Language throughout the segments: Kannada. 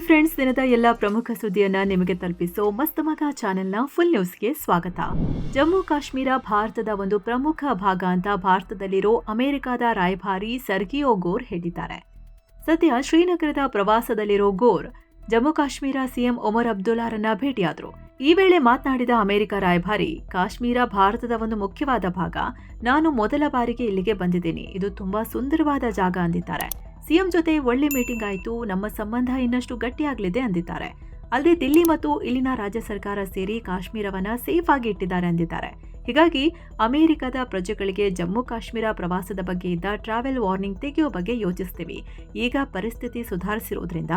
ಹಾಯ್ ಫ್ರೆಂಡ್ಸ್, ದಿನದ ಎಲ್ಲ ಪ್ರಮುಖ ಸುದ್ದಿಯನ್ನ ನಿಮಗೆ ತಲುಪಿಸೋ ಮಸ್ತ್ ಮಗ ಚಾನೆಲ್ನ ಫುಲ್ ನ್ಯೂಸ್ಗೆ ಸ್ವಾಗತ. ಜಮ್ಮು ಕಾಶ್ಮೀರ ಭಾರತದ ಒಂದು ಪ್ರಮುಖ ಭಾಗ ಅಂತ ಭಾರತದಲ್ಲಿರೋ ಅಮೆರಿಕದ ರಾಯಭಾರಿ ಸರ್ಗಿಯೋ ಗೋರ್ ಹೇಳಿದ್ದಾರೆ. ಸದ್ಯ ಶ್ರೀನಗರದ ಪ್ರವಾಸದಲ್ಲಿರೋ ಗೋರ್ ಜಮ್ಮು ಕಾಶ್ಮೀರ ಸಿಎಂ ಒಮರ್ ಅಬ್ದುಲ್ಲಾರನ್ನ ಭೇಟಿಯಾದರು. ಈ ವೇಳೆ ಮಾತನಾಡಿದ ಅಮೆರಿಕ ರಾಯಭಾರಿ, ಕಾಶ್ಮೀರ ಭಾರತದ ಒಂದು ಮುಖ್ಯವಾದ ಭಾಗ. ನಾನು ಮೊದಲ ಬಾರಿಗೆ ಇಲ್ಲಿಗೆ ಬಂದಿದ್ದೀನಿ. ಇದು ತುಂಬಾ ಸುಂದರವಾದ ಜಾಗ ಅಂದಿದ್ದಾರೆ. ಸಿಎಂ ಜೊತೆ ಒಳ್ಳೆ ಮೀಟಿಂಗ್ ಆಯಿತು. ನಮ್ಮ ಸಂಬಂಧ ಇನ್ನಷ್ಟು ಗಟ್ಟಿಯಾಗಲಿದೆ ಅಂದಿದ್ದಾರೆ. ಅಲ್ಲದೆ ದಿಲ್ಲಿ ಮತ್ತು ಇಲ್ಲಿನ ರಾಜ್ಯ ಸರ್ಕಾರ ಸೇರಿ ಕಾಶ್ಮೀರವನ್ನ ಸೇಫ್ ಆಗಿ ಇಟ್ಟಿದ್ದಾರೆ ಅಂದಿದ್ದಾರೆ. ಹೀಗಾಗಿ ಅಮೆರಿಕದ ಪ್ರಜೆಗಳಿಗೆ ಜಮ್ಮು ಕಾಶ್ಮೀರ ಪ್ರವಾಸದ ಬಗ್ಗೆ ಇದ್ದ ಟ್ರಾವೆಲ್ ವಾರ್ನಿಂಗ್ ತೆಗೆಯೋ ಬಗ್ಗೆ ಯೋಚಿಸ್ತೀವಿ. ಈಗ ಪರಿಸ್ಥಿತಿ ಸುಧಾರಿಸಿರೋದ್ರಿಂದ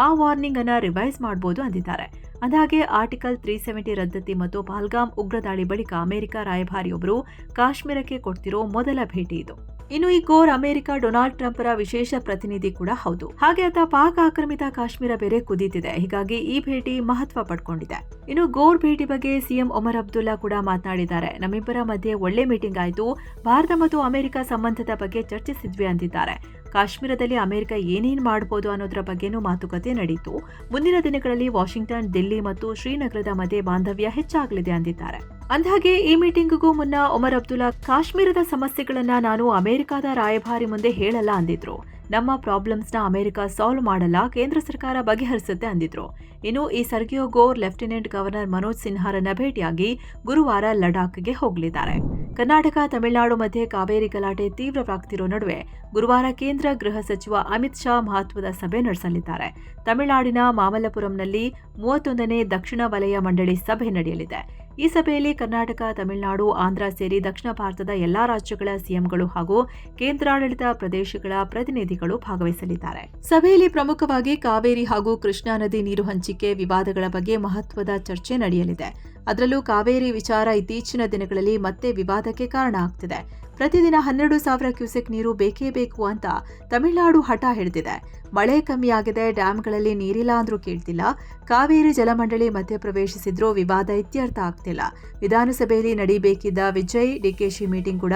ಆ ವಾರ್ನಿಂಗ್ ಅನ್ನ ರಿವೈಸ್ ಮಾಡಬಹುದು ಅಂದಿದ್ದಾರೆ. ಅಂದಹಾಗೆ ಆರ್ಟಿಕಲ್ 370 ರದ್ದತಿ ಮತ್ತು ಪಹಲ್ಗಾಮ್ ಉಗ್ರ ದಾಳಿ ಬಳಿಕ ಅಮೆರಿಕ ರಾಯಭಾರಿಯೊಬ್ಬರು ಕಾಶ್ಮೀರಕ್ಕೆ ಕೊಡ್ತಿರೋ ಮೊದಲ ಭೇಟಿ ಇದು. ಇನ್ನು ಈ ಗೋರ್ ಅಮೆರಿಕ ಡೊನಾಲ್ಡ್ ಟ್ರಂಪ್ರ ವಿಶೇಷ ಪ್ರತಿನಿಧಿ ಕೂಡ ಹೌದು. ಹಾಗೆ ಆತ ಪಾಕ್ ಆಕ್ರಮಿತ ಕಾಶ್ಮೀರ ಬೇರೆ ಕುದೀತಿದೆ. ಹೀಗಾಗಿ ಈ ಭೇಟಿ ಮಹತ್ವ ಪಡ್ಕೊಂಡಿದೆ. ಇನ್ನು ಗೋರ್ ಭೇಟಿ ಬಗ್ಗೆ ಸಿಎಂ ಒಮರ್ ಅಬ್ದುಲ್ಲಾ ಕೂಡ ಮಾತನಾಡಿದ್ದಾರೆ. ನಮ್ಮಿಬ್ಬರ ಮಧ್ಯೆ ಒಳ್ಳೆ ಮೀಟಿಂಗ್ ಆಯಿತು. ಭಾರತ ಮತ್ತು ಅಮೆರಿಕ ಸಂಬಂಧದ ಬಗ್ಗೆ ಚರ್ಚಿಸಿದ್ವಿ ಅಂದಿದ್ದಾರೆ. ಕಾಶ್ಮೀರದಲ್ಲಿ ಅಮೆರಿಕ ಏನೇನ್ ಮಾಡಬಹುದು ಅನ್ನೋದರ ಬಗ್ಗೆನೂ ಮಾತುಕತೆ ನಡೆಯಿತು. ಮುಂದಿನ ದಿನಗಳಲ್ಲಿ ವಾಷಿಂಗ್ಟನ್, ದಿಲ್ಲಿ ಮತ್ತು ಶ್ರೀನಗರದ ಮಧ್ಯೆ ಬಾಂಧವ್ಯ ಹೆಚ್ಚಾಗಲಿದೆ ಅಂದಿದ್ದಾರೆ. ಅಂದಹಾಗೆ ಈ ಮೀಟಿಂಗ್ಗೂ ಮುನ್ನ ಒಮರ್ ಅಬ್ದುಲ್ಲಾ ಕಾಶ್ಮೀರದ ಸಮಸ್ಯೆಗಳನ್ನ ನಾನು ಅಮೆರಿಕದ ರಾಯಭಾರಿ ಮುಂದೆ ಹೇಳಲ್ಲ ಅಂದಿದ್ರು. ನಮ್ಮ ಪ್ರಾಬ್ಲಮ್ಸ್ನ ಅಮೆರಿಕ ಸಾಲ್ವ್ ಮಾಡಲ್ಲ, ಕೇಂದ್ರ ಸರ್ಕಾರ ಬಗೆಹರಿಸುತ್ತೆ ಅಂದಿದ್ರು. ಇನ್ನು ಈ ಸರ್ಗಿಯೋ ಗೋರ್ ಲೆಫ್ಟಿನೆಂಟ್ ಗವರ್ನರ್ ಮನೋಜ್ ಸಿನ್ಹಾರನ್ನ ಭೇಟಿಯಾಗಿ ಗುರುವಾರ ಲಡಾಖ್ಗೆ ಹೋಗಲಿದ್ದಾರೆ. ಕರ್ನಾಟಕ ತಮಿಳುನಾಡು ಮಧ್ಯೆ ಕಾವೇರಿ ಗಲಾಟೆ ತೀವ್ರವಾಗ್ತಿರೋ ನಡುವೆ ಗುರುವಾರ ಕೇಂದ್ರ ಗೃಹ ಸಚಿವ ಅಮಿತ್ ಶಾ ಮಹತ್ವದ ಸಭೆ ನಡೆಸಲಿದ್ದಾರೆ. ತಮಿಳುನಾಡಿನ ಮಾಮಲ್ಲಪುರಂನಲ್ಲಿ 31ನೇ ದಕ್ಷಿಣ ವಲಯ ಮಂಡಳಿ ಸಭೆ ನಡೆಯಲಿದೆ. ಈ ಸಭೆಯಲ್ಲಿ ಕರ್ನಾಟಕ, ತಮಿಳುನಾಡು, ಆಂಧ್ರ ಸೇರಿ ದಕ್ಷಿಣ ಭಾರತದ ಎಲ್ಲಾ ರಾಜ್ಯಗಳ ಸಿಎಂಗಳು ಹಾಗೂ ಕೇಂದ್ರಾಡಳಿತ ಪ್ರದೇಶಗಳ ಪ್ರತಿನಿಧಿಗಳು ಭಾಗವಹಿಸಲಿದ್ದಾರೆ. ಸಭೆಯಲ್ಲಿ ಪ್ರಮುಖವಾಗಿ ಕಾವೇರಿ ಹಾಗೂ ಕೃಷ್ಣಾ ನದಿ ನೀರು ಹಂಚಿಕೆ ವಿವಾದಗಳ ಬಗ್ಗೆ ಮಹತ್ವದ ಚರ್ಚೆ ನಡೆಯಲಿದೆ. ಅದರಲ್ಲೂ ಕಾವೇರಿ ವಿಚಾರ ಇತ್ತೀಚಿನ ದಿನಗಳಲ್ಲಿ ಮತ್ತೆ ವಿವಾದಕ್ಕೆ ಕಾರಣ ಆಗ್ತಿದೆ. ಪ್ರತಿದಿನ 12,000 ಕ್ಯೂಸೆಕ್ ನೀರು ಬೇಕೇ ಬೇಕು ಅಂತ ತಮಿಳುನಾಡು ಹಠ ಹಿಡಿದಿದೆ. ಮಳೆ ಕಮ್ಮಿಯಾಗಿದೆ, ಡ್ಯಾಂಗಳಲ್ಲಿ ನೀರಿಲ್ಲ ಅಂದ್ರೂ ಕೇಳ್ತಿಲ್ಲ. ಕಾವೇರಿ ಜಲಮಂಡಳಿ ಮಧ್ಯಪ್ರವೇಶಿಸಿದ್ರೂ ವಿವಾದ ಇತ್ಯರ್ಥ ಆಗ್ತಿಲ್ಲ. ವಿಧಾನಸಭೆಯಲ್ಲಿ ನಡೀಬೇಕಿದ್ದ ವಿಜಯ್ ಡಿಕೆಶಿ ಮೀಟಿಂಗ್ ಕೂಡ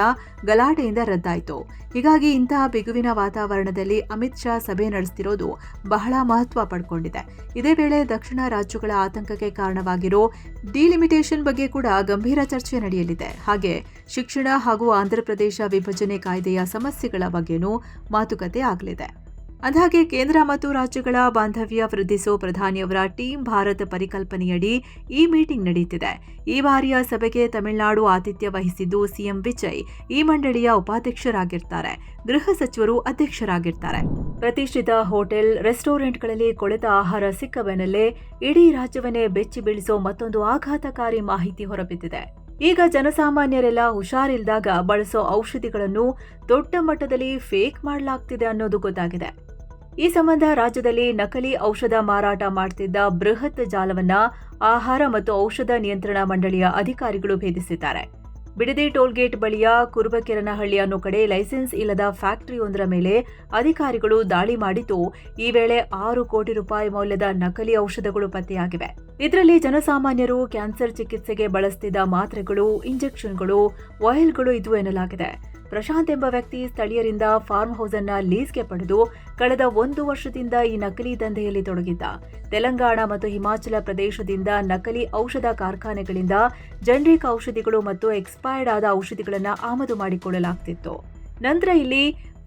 ಗಲಾಟೆಯಿಂದ ರದ್ದಾಯಿತು. ಹೀಗಾಗಿ ಇಂತಹ ಬಿಗುವಿನ ವಾತಾವರಣದಲ್ಲಿ ಅಮಿತ್ ಶಾ ಸಭೆ ನಡೆಸ್ತಿರೋದು ಬಹಳ ಮಹತ್ವ ಪಡ್ಕೊಂಡಿದೆ. ಇದೇ ವೇಳೆ ದಕ್ಷಿಣ ರಾಜ್ಯಗಳ ಆತಂಕಕ್ಕೆ ಕಾರಣವಾಗಿರೋ ಡಿಲಿಮಿಟೇಷನ್ ಬಗ್ಗೆ ಕೂಡ ಗಂಭೀರ ಚರ್ಚೆ ನಡೆಯಲಿದೆ. ಹಾಗೆ ಶಿಕ್ಷಣ ಹಾಗೂ ಆಂಧ್ರಪ್ರದೇಶ ವಿಭಜನೆ ಕಾಯ್ದೆಯ ಸಮಸ್ಯೆಗಳ ಬಗ್ಗೆನೂ ಮಾತುಕತೆ ಆಗಲಿದೆ. ಅಂದಹಾಗೆ ಕೇಂದ್ರ ಮತ್ತು ರಾಜ್ಯಗಳ ಬಾಂಧವ್ಯ ವೃದ್ಧಿಸೋ ಪ್ರಧಾನಿಯವರ ಟೀಮ್ ಭಾರತ್ ಪರಿಕಲ್ಪನೆಯಡಿ ಈ ಮೀಟಿಂಗ್ ನಡೆಯುತ್ತಿದೆ. ಈ ಬಾರಿಯ ಸಭೆಗೆ ತಮಿಳುನಾಡು ಆತಿಥ್ಯ ವಹಿಸಿದ್ದು ಸಿಎಂ ವಿಜಯ್ ಈ ಮಂಡಳಿಯ ಉಪಾಧ್ಯಕ್ಷರಾಗಿರ್ತಾರೆ. ಗೃಹ ಸಚಿವರು ಅಧ್ಯಕ್ಷರಾಗಿರ್ತಾರೆ. ಪ್ರತಿಷ್ಠಿತ ಹೋಟೆಲ್, ರೆಸ್ಟೋರೆಂಟ್ಗಳಲ್ಲಿ ಕೊಳೆತ ಆಹಾರ ಸಿಕ್ಕ ಬೆನ್ನಲ್ಲೇ ಇಡೀ ರಾಜ್ಯವನ್ನೇ ಬೆಚ್ಚಿ ಬೀಳಿಸೋ ಮತ್ತೊಂದು ಆಘಾತಕಾರಿ ಮಾಹಿತಿ ಹೊರಬಿದ್ದಿದೆ. ಈಗ ಜನಸಾಮಾನ್ಯರೆಲ್ಲ ಹುಷಾರಿಲ್ದಾಗ ಬಳಸೋ ಔಷಧಿಗಳನ್ನು ದೊಡ್ಡ ಮಟ್ಟದಲ್ಲಿ ಫೇಕ್ ಮಾಡಲಾಗ್ತಿದೆ ಅನ್ನೋದು ಗೊತ್ತಾಗಿದೆ. ಈ ಸಂಬಂಧ ರಾಜ್ಯದಲ್ಲಿ ನಕಲಿ ಔಷಧ ಮಾರಾಟ ಮಾಡ್ತಿದ್ದ ಬೃಹತ್ ಜಾಲವನ್ನ ಆಹಾರ ಮತ್ತು ಔಷಧ ನಿಯಂತ್ರಣ ಮಂಡಳಿಯ ಅಧಿಕಾರಿಗಳು ಭೇದಿಸಿದ್ದಾರೆ. ಬಿಡದಿ ಟೋಲ್ಗೇಟ್ ಬಳಿಯ ಕುರುಬಕೆರನಹಳ್ಳಿ ಅನ್ನೋ ಕಡೆ ಲೈಸೆನ್ಸ್ ಇಲ್ಲದ ಫ್ಯಾಕ್ಟರಿಯೊಂದರ ಮೇಲೆ ಅಧಿಕಾರಿಗಳು ದಾಳಿ ಮಾಡಿದ್ದು, ಈ ವೇಳೆ 6 ಕೋಟಿ ರೂಪಾಯಿ ಮೌಲ್ಯದ ನಕಲಿ ಔಷಧಗಳು ಪತ್ತೆಯಾಗಿವೆ. ಇದರಲ್ಲಿ ಜನಸಾಮಾನ್ಯರು ಕ್ಯಾನ್ಸರ್ ಚಿಕಿತ್ಸೆಗೆ ಬಳಸ್ತಿದ್ದ ಮಾತ್ರೆಗಳು, ಇಂಜೆಕ್ಷನ್ಗಳು, ಆಯಿಲ್ಗಳು ಇದ್ವು ಎನ್ನಲಾಗಿದೆ. ಪ್ರಶಾಂತ್ ಎಂಬ ವ್ಯಕ್ತಿ ಸ್ಥಳೀಯರಿಂದ ಫಾರ್ಮ್ ಹೌಸ್ ಅನ್ನ ಲೀಸ್ಗೆ ಪಡೆದು ಕಳೆದ 1 ವರ್ಷದಿಂದ ಈ ನಕಲಿ ದಂಧೆಯಲ್ಲಿ ತೊಡಗಿದ್ದ. ತೆಲಂಗಾಣ ಮತ್ತು ಹಿಮಾಚಲ ಪ್ರದೇಶದಿಂದ ನಕಲಿ ಔಷಧ ಕಾರ್ಖಾನೆಗಳಿಂದ ಜನರಿಕ್ ಔಷಧಿಗಳು ಮತ್ತು ಎಕ್ಸ್ಪೈರ್ಡ್ ಆದ ಔಷಧಿಗಳನ್ನು ಆಮದು ಮಾಡಿಕೊಳ್ಳಲಾಗ್ತಿತ್ತು. ನಂತರ ಇಲ್ಲಿ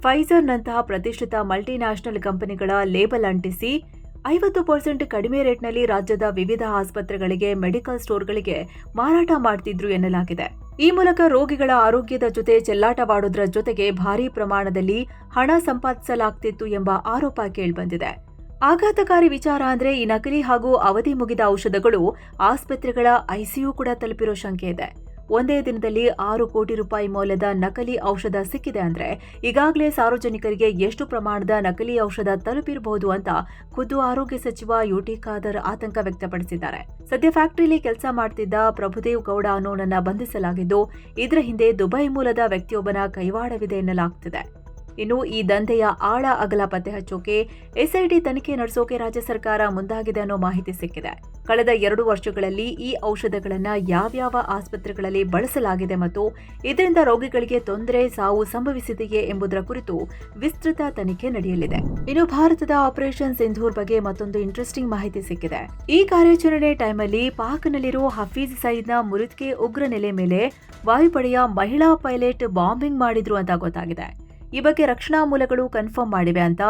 ಫೈಜರ್ನಂತಹ ಪ್ರತಿಷ್ಠಿತ ಮಲ್ಟಿನ್ಯಾಷನಲ್ ಕಂಪನಿಗಳ ಲೇಬಲ್ ಅಂಟಿಸಿ 50% ಕಡಿಮೆ ರೇಟ್ನಲ್ಲಿ ರಾಜ್ಯದ ವಿವಿಧ ಆಸ್ಪತ್ರೆಗಳಿಗೆ, ಮೆಡಿಕಲ್ ಸ್ಟೋರ್ಗಳಿಗೆ ಮಾರಾಟ ಮಾಡ್ತಿದ್ರು ಎನ್ನಲಾಗಿದೆ. ಈ ಮೂಲಕ ರೋಗಿಗಳ ಆರೋಗ್ಯದ ಜೊತೆ ಚೆಲ್ಲಾಟವಾಡೋದ್ರ ಜೊತೆಗೆ ಭಾರೀ ಪ್ರಮಾಣದಲ್ಲಿ ಹಣ ಸಂಪಾದಿಸಲಾಗ್ತಿತ್ತು ಎಂಬ ಆರೋಪ ಕೇಳಿಬಂದಿದೆ. ಆಘಾತಕಾರಿ ವಿಚಾರ ಅಂದ್ರೆ ಈ ನಕಲಿ ಹಾಗೂ ಅವಧಿ ಮುಗಿದ ಔಷಧಗಳು ಆಸ್ಪತ್ರೆಗಳ ಐಸಿಯು ಕೂಡ ತಲುಪಿರೋ ಶಂಕೆ ಇದೆ. ಒಂದೇ ದಿನದಲ್ಲಿ 6 ಕೋಟಿ ರೂಪಾಯಿ ಮೌಲ್ಯದ ನಕಲಿ ಔಷಧ ಸಿಕ್ಕಿದೆ ಅಂದ್ರೆ ಈಗಾಗಲೇ ಸಾರ್ವಜನಿಕರಿಗೆ ಎಷ್ಟು ಪ್ರಮಾಣದ ನಕಲಿ ಔಷಧ ತಲುಪಿರಬಹುದು ಅಂತ ಖುದ್ದು ಆರೋಗ್ಯ ಸಚಿವ ಯುಟಿ ಖಾದರ್ ಆತಂಕ ವ್ಯಕ್ತಪಡಿಸಿದ್ದಾರೆ. ಸದ್ಯ ಫ್ಯಾಕ್ಟರಿಯಲ್ಲಿ ಕೆಲಸ ಮಾಡ್ತಿದ್ದ ಪ್ರಭುದೇವ್ ಗೌಡ ಅನ್ನೋನನ್ನ ಬಂಧಿಸಲಾಗಿದ್ದು, ಇದರ ಹಿಂದೆ ದುಬೈ ಮೂಲದ ವ್ಯಕ್ತಿಯೊಬ್ಬನ ಕೈವಾಡವಿದೆ ಎನ್ನಲಾಗ್ತಿದೆ. ಇನ್ನು ಈ ದಂಧೆಯ ಆಳ ಅಗಲ ಪತ್ತೆ ಹಚ್ಚೋಕೆ ಎಸ್ಐಟಿ ತನಿಖೆ ನಡೆಸೋಕೆ ರಾಜ್ಯ ಸರ್ಕಾರ ಮುಂದಾಗಿದೆ ಅನ್ನೋ ಮಾಹಿತಿ ಸಿಕ್ಕಿದೆ. ಕಳೆದ 2 ವರ್ಷಗಳಲ್ಲಿ ಈ ಔಷಧಗಳನ್ನ ಯಾವ್ಯಾವ ಆಸ್ಪತ್ರೆಗಳಲ್ಲಿ ಬಳಸಲಾಗಿದೆ ಮತ್ತು ಇದರಿಂದ ರೋಗಿಗಳಿಗೆ ತೊಂದರೆ ಸಾವು ಸಂಭವಿಸಿದೆಯೇ ಎಂಬುದರ ಕುರಿತು ವಿಸ್ತೃತ ತನಿಖೆ ನಡೆಯಲಿದೆ. ಇನ್ನು ಭಾರತದ ಆಪರೇಷನ್ ಸಿಂಧೂರ್ ಬಗ್ಗೆ ಮತ್ತೊಂದು ಇಂಟ್ರೆಸ್ಟಿಂಗ್ ಮಾಹಿತಿ ಸಿಕ್ಕಿದೆ. ಈ ಕಾರ್ಯಾಚರಣೆ ಟೈಮಲ್ಲಿ ಪಾಕ್ನಲ್ಲಿರೋ ಹಫೀಜ್ ಸಯೀದ್ನ ಮುರಿದ್ಕೆ ಉಗ್ರ ನೆಲೆ ಮೇಲೆ ವಾಯುಪಡೆಯ ಮಹಿಳಾ ಪೈಲಟ್ ಬಾಂಬಿಂಗ್ ಮಾಡಿದ್ರು ಅಂತ ಗೊತ್ತಾಗಿದೆ. ಈ ಬಗ್ಗೆ ರಕ್ಷಣಾ ಮೂಲಗಳು ಕನ್ಫರ್ಮ್ ಮಾಡಿವೆ ಅಂತ